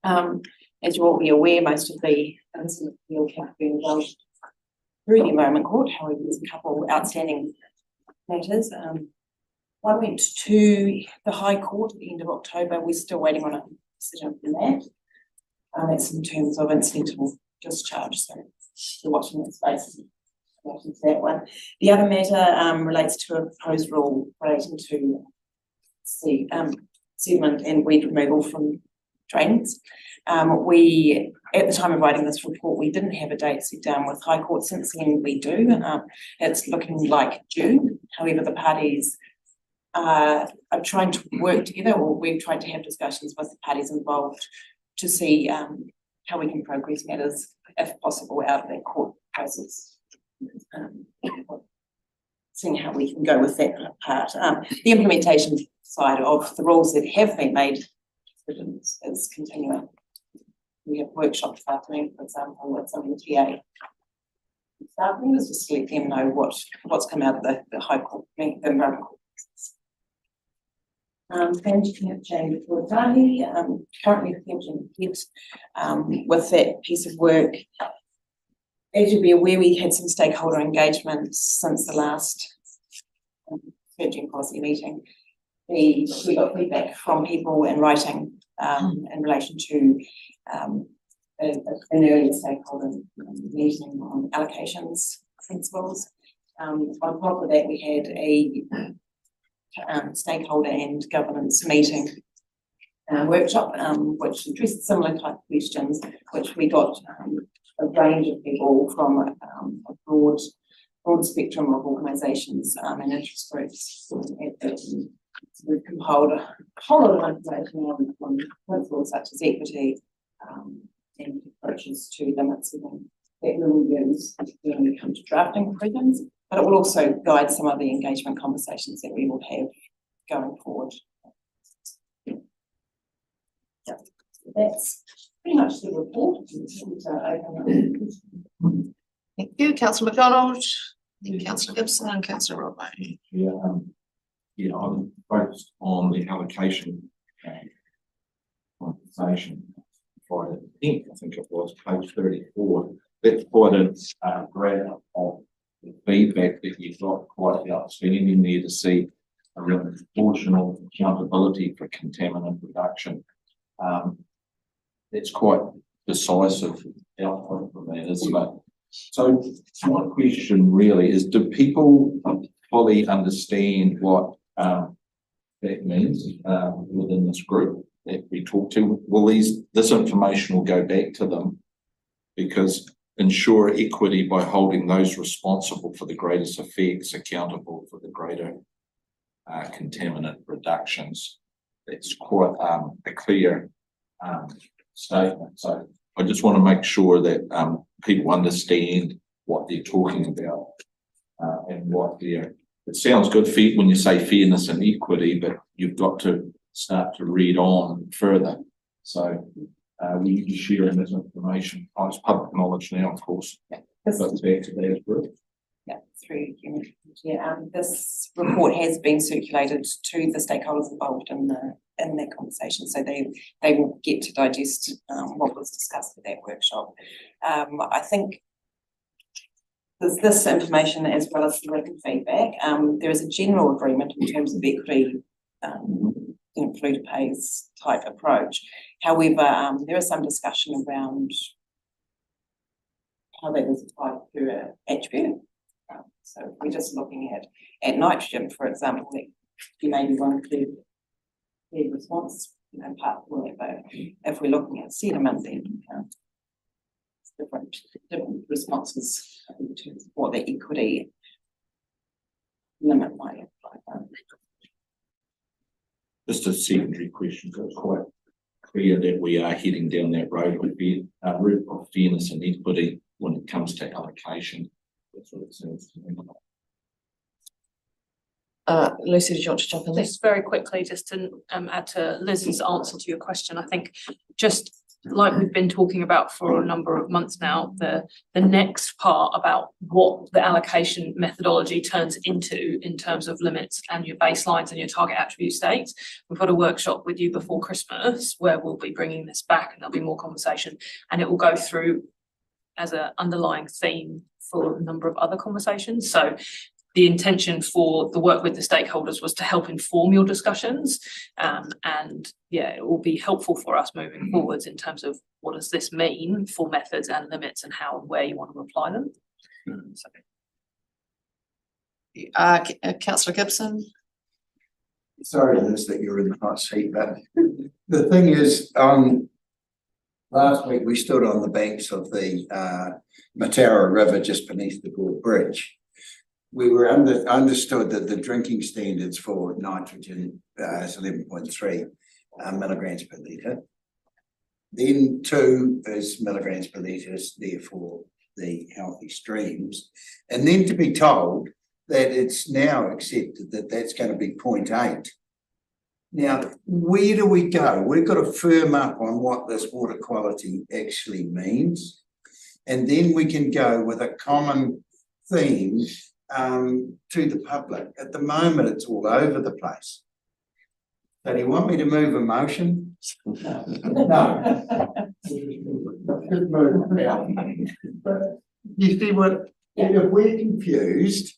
plan. As you're all be aware, most of the appeal have been resolved through the Environment Court. However, there's a couple outstanding matters. One went to the High Court at the end of October. We're still waiting on a decision from that. That's in terms of incidental discharge. So you're watching that space. That one. The other matter relates to a proposed rule relating to sediment and weed removal from drains. We, at the time of writing this report, we didn't have a date set down with High Court. Since then, we do. It's looking like June. However, the parties are trying to work together, or we've tried to have discussions with the parties involved to see how we can progress matters, if possible, out of that court process. Seeing how we can go with that part. The implementation side of the rules that have been made is continuing. We have workshops this afternoon, for example, with some MTA. This afternoon is just to let them know what's come out of the High Court, the Environment Court. Pension change for Tahi, currently the pension kids with that piece of work. As you'll be aware, we had some stakeholder engagement since the last strategy policy meeting. We got feedback from people in writing in relation to an early stakeholder meeting on allocations principles. On top of that, we had a stakeholder and governance meeting workshop, which addressed similar type of questions, which we got a range of people from a broad spectrum of organisations and interest groups. We've compiled a whole lot of information on principles such as equity and approaches to limits and things that we will use when we come to drafting provisions, but it will also guide some of the engagement conversations that we will have going forward. Yeah, that's pretty much the report. Thank you, Councillor McDonald, Councillor Gibson and Councillor Rodway. Yeah, I'm focused on the allocation conversation. Friday, I think it was page 34. That's quite a graph of the feedback that you've got, quite outstanding there to see a real proportional accountability for contaminant reduction. It's quite decisive output from that, isn't it? So my question really is, do people fully understand what that means within this group that we talk to? Will this information will go back to them, because ensure equity by holding those responsible for the greatest effects accountable for the greater contaminant reductions. That's quite a clear statement. So I just want to make sure that people understand what they're talking about and what they're. It sounds good when you say fairness and equity, but you've got to start to read on further. So we need to share this information. It's public knowledge now, of course. Yeah. But back to that group. Yeah, through human. Yeah, this report has been circulated to the stakeholders involved in that conversation, so they will get to digest what was discussed at that workshop. I think there's this information as well as the written feedback. There is a general agreement in terms of equity, polluter pays type approach. However, there is some discussion around how that is applied per attribute. So if we're just looking at nitrogen, for example, you may be one of the response, part of it, but if we're looking at sediment, then different responses in terms of what the equity limit might apply. Just a secondary question, so it's quite clear that we are heading down that road of fairness and equity when it comes to allocation. That's what it seems to me. Lucy, did you want to jump in there? Just very quickly, just to add to Liz's answer to your question, I think just like we've been talking about for a number of months now, the next part about what the allocation methodology turns into in terms of limits and your baselines and your target attribute states. We've got a workshop with you before Christmas where we'll be bringing this back, and there'll be more conversation, and it will go through as an underlying theme for a number of other conversations. So the intention for the work with the stakeholders was to help inform your discussions, and yeah, it will be helpful for us moving forwards in terms of what does this mean for methods and limits and how and where you want to apply them. Councillor Gibson. Sorry, Liz, that you're in the hot seat, but the thing is, last week we stood on the banks of the Matara River just beneath the Gore Bridge. We were understood that the drinking standards for nitrogen is 11.3 milligrams per litre. Then 2 is milligrams per litre, therefore the healthy streams. And then to be told that it's now accepted that that's going to be 0.8. Now, where do we go? We've got to firm up on what this water quality actually means. And then we can go with a common theme to the public. At the moment, it's all over the place. So do you want me to move a motion? No. You see what, if we're confused,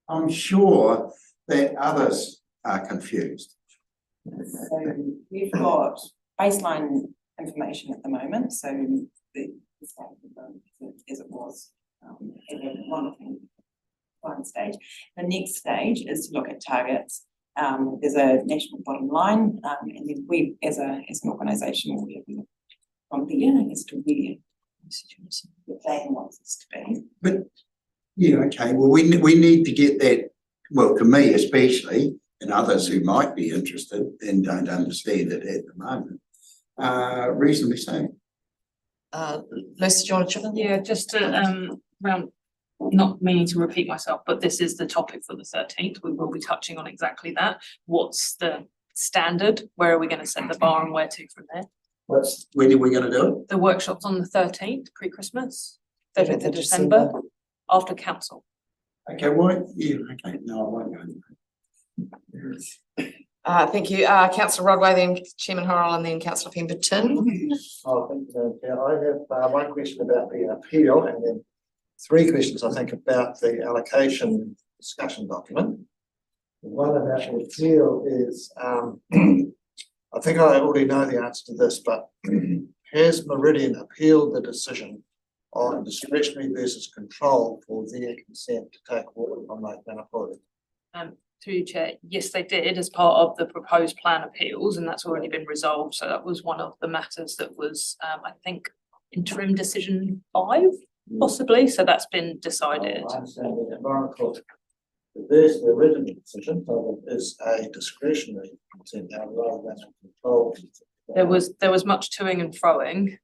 I'm sure that others are confused. So we've got baseline information at the moment, so the as it was at one stage. The next stage is to look at targets. There's a national bottom line, and then we as an organisation will be from there as to where the plan wants us to be. But, yeah, okay, well, we need to get that, well, to me especially, and others who might be interested and don't understand it at the moment, reasonably soon. Lucy, do you want to chip in? Yeah, just to round, not meaning to repeat myself, but this is the topic for the 13th. We will be touching on exactly that. What's the standard? Where are we going to set the bar and where to from there? When are we going to do it? The workshop's on the 13th, pre-Christmas, 13th of December, after council. Okay, why? Yeah, okay, no, I won't go. Thank you. Councillor Rodway, then Chairman Horrell, and then Councillor Pemberton. Oh, thank you, Chair. I have one question about the appeal and then three questions, I think, about the allocation discussion document. One about the appeal is, I think I already know the answer to this, but has Meridian appealed the decision on discretionary versus control for their consent to take water from Lake Manapōuri? Through you, Chair, yes, they did as part of the proposed plan appeals, and that's already been resolved. So that was one of the matters that was, I think, interim decision 5, possibly. So that's been decided. I understand the environmental. There's the original decision, so it is a discretionary consent now rather than a control. There was much toing and froing,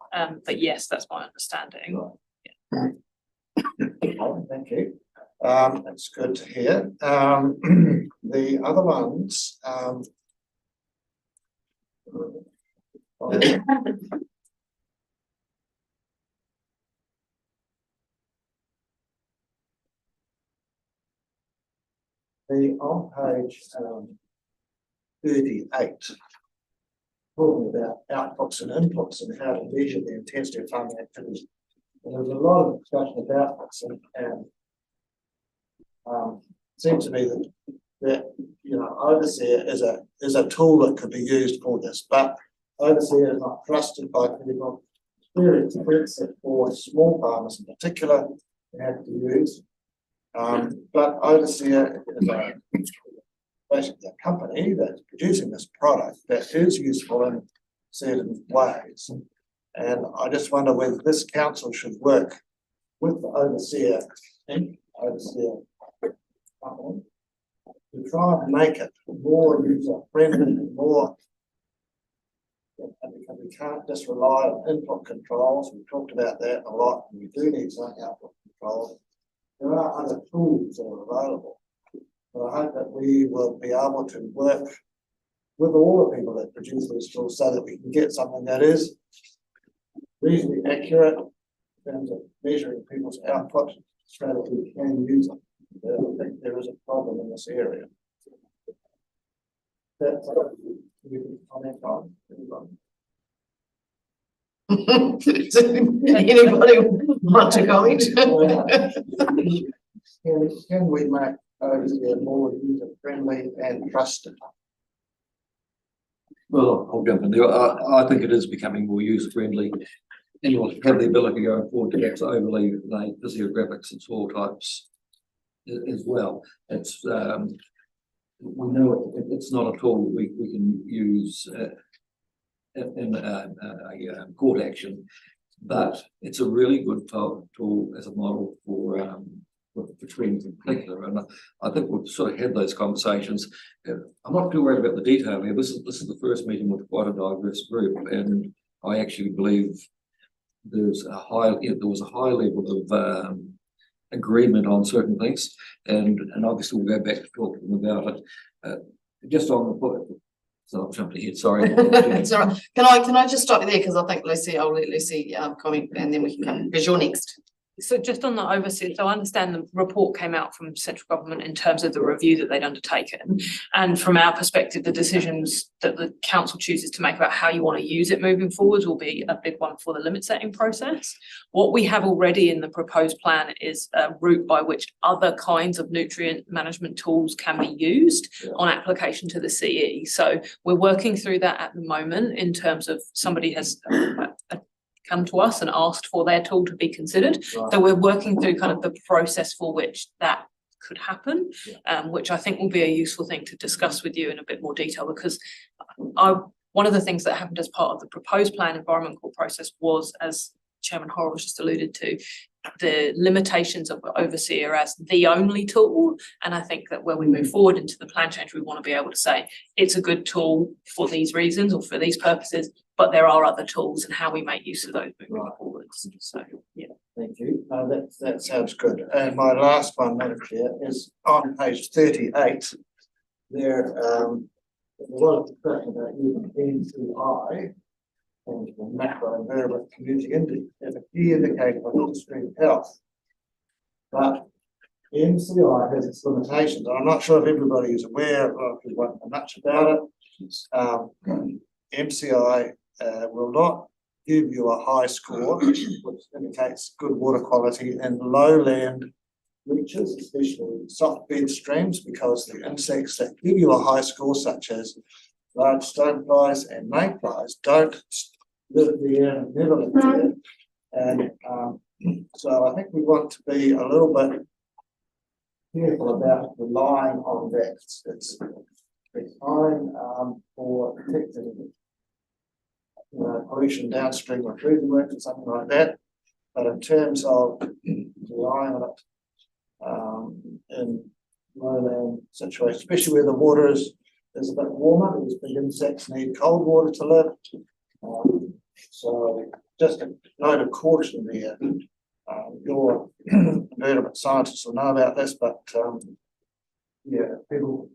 but yes, that's my understanding. Right. Yeah. Thank you. That's good to hear. The other ones, on page 38, talking about outputs and inputs and how to measure the intensity of farming activity. And there's a lot of discussion about this, and seems to me that Overseer is a tool that could be used for this, but Overseer is not trusted by people. Experience for small farmers in particular they have to use. But Overseer is basically a company that's producing this product that is useful in certain ways. And I just wonder whether this council should work with the Overseer company to try and make it more user friendly, more, because we can't just rely on input controls. We talked about that a lot, and we do need some output controls. There are other tools that are available, but I hope that we will be able to work with all the people that produce these tools so that we can get something that is reasonably accurate in terms of measuring people's output so that we can use it. I think there is a problem in this area. That's you can comment on. Anybody want to comment? Can we make Overseer more user friendly and trusted? Well, I'll jump in there. I think it is becoming more user friendly. Anyone have the ability going forward to perhaps overlay the Visio graphics and soil types as well. It's we know it's not a tool we can use in a court action, but it's a really good tool as a model for trends in particular. And I think we've sort of had those conversations. I'm not too worried about the detail here. This is the first meeting with quite a diverse group, and I actually believe there was a high level of agreement on certain things, and obviously we'll go back to talk to them about it. Just on the point, so I'll jump ahead. Sorry. It's all right. Can I just stop you there, because I think Lucy, I'll let Lucy comment, and then we can come because you're next. So just on the overseas, so I understand the report came out from central government in terms of the review that they'd undertaken. And from our perspective, the decisions that the council chooses to make about how you want to use it moving forwards will be a big one for the limit setting process. What we have already in the proposed plan is a route by which other kinds of nutrient management tools can be used on application to the CE. So we're working through that at the moment in terms of somebody has come to us and asked for their tool to be considered. So we're working through kind of the process for which that could happen, which I think will be a useful thing to discuss with you in a bit more detail, because one of the things that happened as part of the proposed plan environment court process was, as Chairman Horrell just alluded to, the limitations of Overseer as the only tool. And I think that when we move forward into the plan change, we want to be able to say it's a good tool for these reasons or for these purposes, but there are other tools and how we make use of those moving forwards. So, yeah. Thank you. That sounds good. And my last one, Madam Chair, is on page 38. There was a discussion about using NCI and the macro environment community index as a key indicator of extreme health. But NCI has its limitations. I'm not sure if everybody is aware of much about it. MCI will not give you a high score, which indicates good water quality in lowland reaches, especially soft bed streams, because the insects that give you a high score, such as large stoneflies and mayflies, don't live there and never live there. And so I think we want to be a little bit careful about relying on that. It's fine for detecting pollution downstream or treating work or something like that. But in terms of relying on it in lowland situations, especially where the water is a bit warmer, because big insects need cold water to live. So just a note of caution there. Your invertebrate scientists will know about this, but yeah, people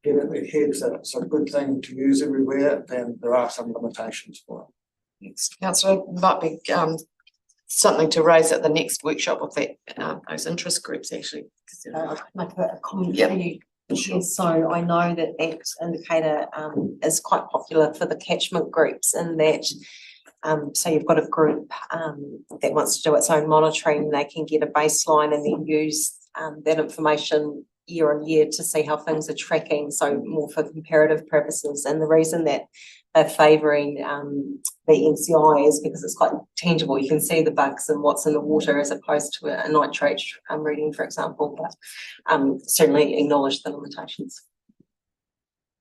get in their heads that it's a good thing to use everywhere, then there are some limitations for it. Next, Councillor, might be something to raise at the next workshop of that those interest groups actually. Make a comment for you. Yes, so I know that indicator is quite popular for the catchment groups, in that so you've got a group that wants to do its own monitoring. They can get a baseline and then use that information year on year to see how things are tracking, so more for comparative purposes. And the reason that they're favouring the NCI is because it's quite tangible. You can see the bugs and what's in the water as opposed to a nitrate reading, for example, but certainly acknowledge the limitations.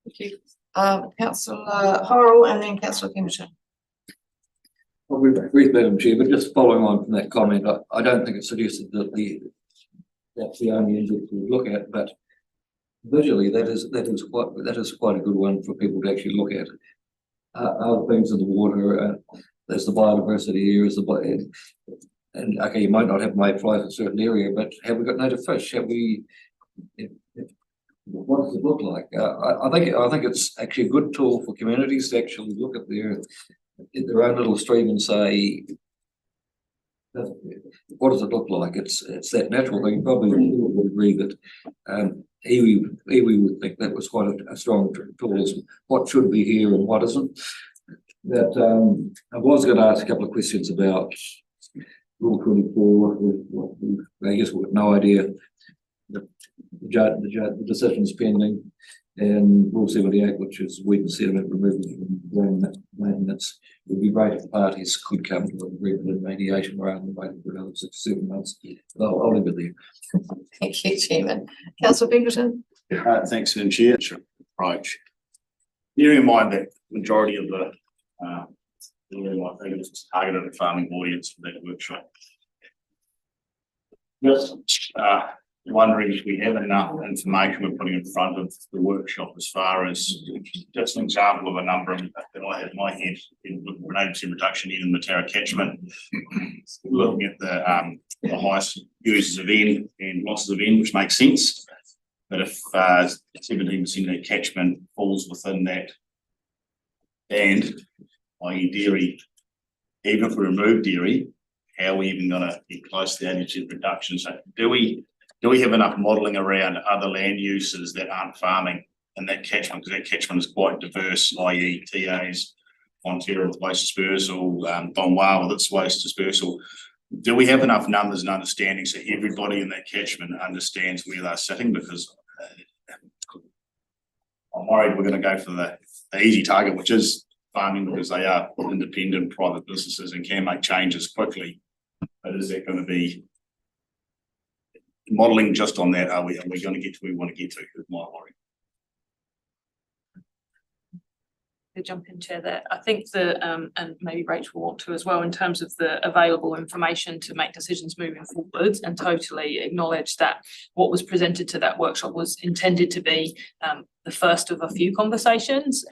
Thank you. Councillor Horrell and then Councillor Pemberton. Well, we've agreed, Madam Chair, but just following on from that comment, I don't think it's suggested that that's the only index we look at, but visually that is quite a good one for people to actually look at. Other things in the water, there's the biodiversity areas, and okay, you might not have mayflies in a certain area, but have we got native fish? Have we? What does it look like? I think it's actually a good tool for communities to actually look at their own little stream and say, what does it look like? It's that natural thing. Probably would agree that iwi would think that was quite a strong tool as what should be here and what isn't. That I was going to ask a couple of questions about Rule 24. I guess we've got no idea the decision's pending, and Rule 78, which is weed and sediment removal from maintenance. It would be great if the parties could come to an agreement in mediation rather than waiting for another 6 to 7 months. I'll leave it there. Thank you, Chairman. Councillor Pemberton. Thanks, Madam Chair. Approach. Bearing in mind that majority of the I think it's targeted at farming audience for that workshop. Just wondering if we have enough information we're putting in front of the workshop as far as just an example of a number that I had in my head in related to reduction in the Matara catchment, looking at the highest users of N and losses of N, which makes sense. But if 17% of that catchment falls within that band, i.e. dairy, even if we remove dairy, how are we even gonna get close to the 80% reduction? So do we have enough modelling around other land uses that aren't farming in that catchment? Because that catchment is quite diverse, i.e. TAs, Fonterra with waste dispersal, Donwa with its waste dispersal. Do we have enough numbers and understanding so everybody in that catchment understands where they're sitting? Because I'm worried we're going to go for the easy target, which is farming, because they are independent private businesses and can make changes quickly. But is that going to be modelling just on that? Are we going to get to where we want to get to? Is my worry. To jump in chair there. I think and maybe Rachel will want to as well, in terms of the available information to make decisions moving forwards, and totally acknowledge that what was presented to that workshop was intended to be the first of a few conversations.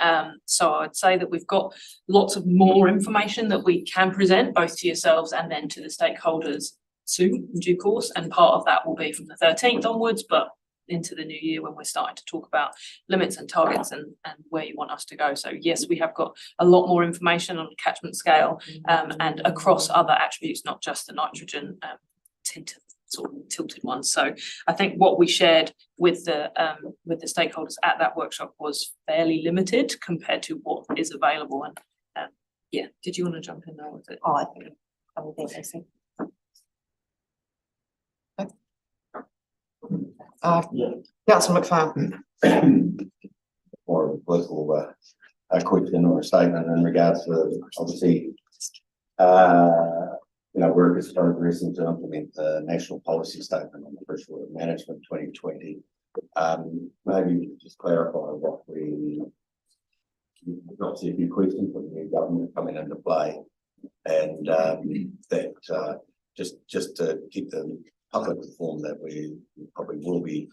So I'd say that we've got lots of more information that we can present both to yourselves and then to the stakeholders soon in due course. And part of that will be from the 13th onwards, but into the new year when we're starting to talk about limits and targets and where you want us to go. So yes, we have got a lot more information on the catchment scale and across other attributes, not just the nitrogen tilted ones. So I think what we shared with the stakeholders at that workshop was fairly limited compared to what is available. And yeah, did you want to jump in there with it? Oh, I think I see. Councillor McFarlane. More of a political question or a statement in regards to obviously work has started recently to implement the national policy statement on the freshwater management 2020. Maybe just clarify what we obviously a few questions with the new government coming into play, and that just to keep the public informed that we probably will be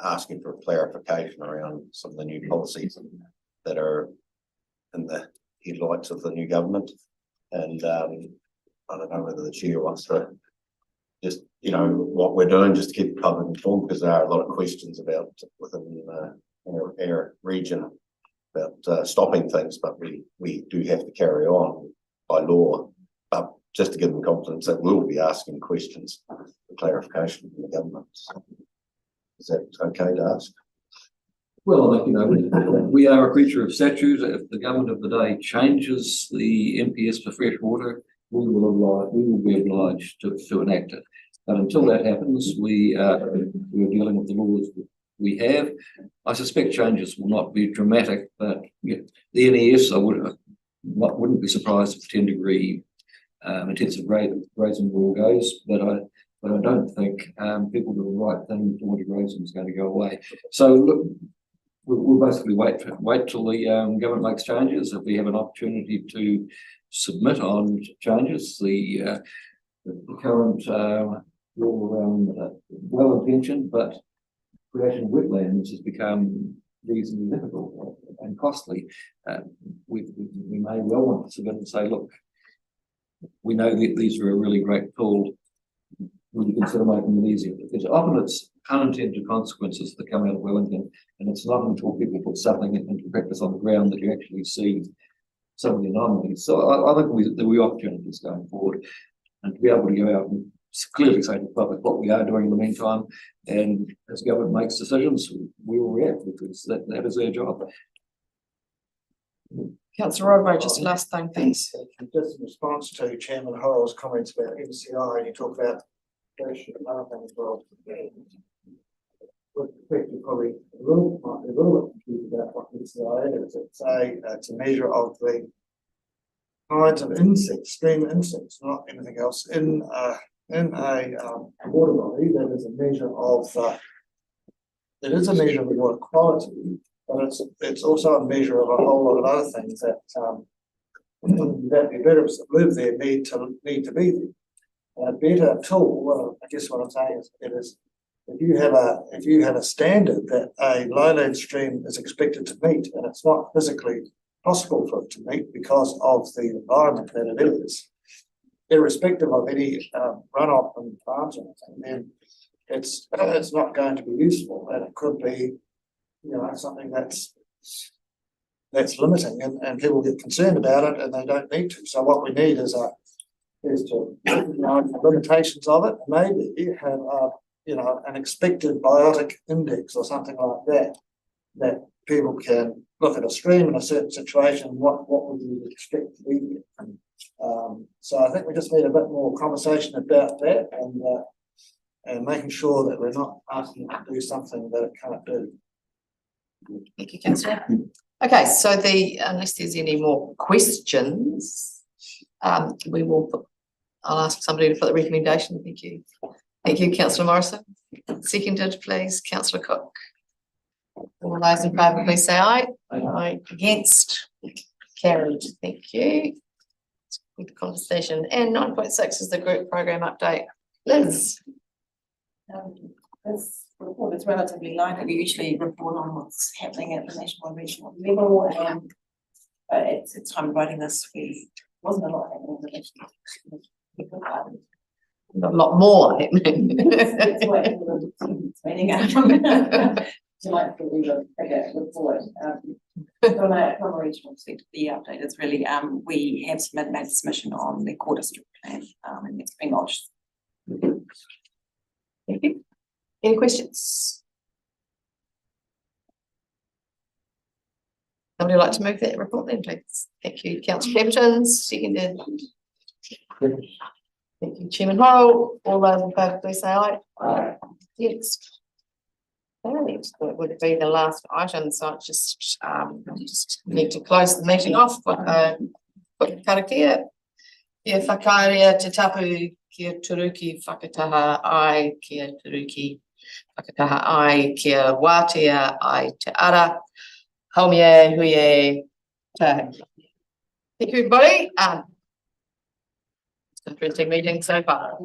asking for clarification around some of the new policies that are in the headlights of the new government. And I don't know whether the chair wants to just, what we're doing, just to keep the public informed, because there are a lot of questions about within our region about stopping things, but we do have to carry on by law. But just to give them confidence that we'll be asking questions for clarification from the government. Is that okay to ask? Well, I think, we are a creature of statutes. If the government of the day changes the MPS for fresh water, we will be obliged to enact it. But until that happens, we are dealing with the laws we have. I suspect changes will not be dramatic, but the NES, I wouldn't be surprised if 10-degree intensive grazing rule goes, but I don't think people do the right thing toward grazing is going to go away. So look, we'll basically wait till the government makes changes. If we have an opportunity to submit on changes, the current law around well-intentioned but creation of wetlands has become reasonably difficult and costly. We may well want to submit and say, look, we know that these are a really great tool. Would you consider making it easier? Because often it's unintended consequences that come out of Wellington, and it's not until people put something into practice on the ground that you actually see some of the anomalies. So I think there will be opportunities going forward, and to be able to go out and clearly say to the public what we are doing in the meantime, and as government makes decisions, we will react, because that is our job. Councillor Rodway, just last thing, thanks. Just in response to Chairman Horrell's comments about MCI, and you talk about and other things as well. With respect to probably might be a little bit confused about what MCI is. It's a measure of the kinds of insects, stream insects, not anything else, in a water body. That is a measure of the water quality, but it's also a measure of a whole lot of other things that the invertebrates that live there need to be there. A better tool, I guess what I'm saying is if you have a standard that a lowland stream is expected to meet, and it's not physically possible for it to meet because of the environment that it is, irrespective of any runoff from farms or anything, then it's not going to be useful, and it could be something that's limiting, and people get concerned about it, and they don't need to. So what we need is is to recognize the limitations of it, maybe have an expected biotic index or something like that. That people can look at a stream in a certain situation, what would you expect to be there? So I think we just need a bit more conversation about that and making sure that we're not asking it to do something that it can't do. Thank you, councillor. Okay, so unless there's any more questions, I'll ask somebody to put the recommendation. Thank you. Thank you, councillor Morrison. Seconded, please, councillor Cook. All those in favour, please say aye. Aye. Against? Carried. Thank you. Good conversation. And 9.6 is the group program update. Liz. This report is relatively light. We usually report on what's happening at the national and regional level. But it's time writing this. Wasn't a lot happening at the national. A lot more happening. Report. From a regional perspective, the update is really, we have submitted a submission on the core district plan, and it's been lodged. Thank you. Any questions? Somebody like to move that report then, please? Thank you, councillor Pemberton, seconded. Thank you, Chairman Horrell. All those in favour, please say aye. Aye. Yes. It would be the last item, so I just need to close the meeting off with karakia. Kia whakarea te tapu, kia turuki whakataha ai, kia turuki whakataha ai, kia wātea ai te ara. Haumie huie tahi. Thank you, everybody. It's an interesting meeting so far.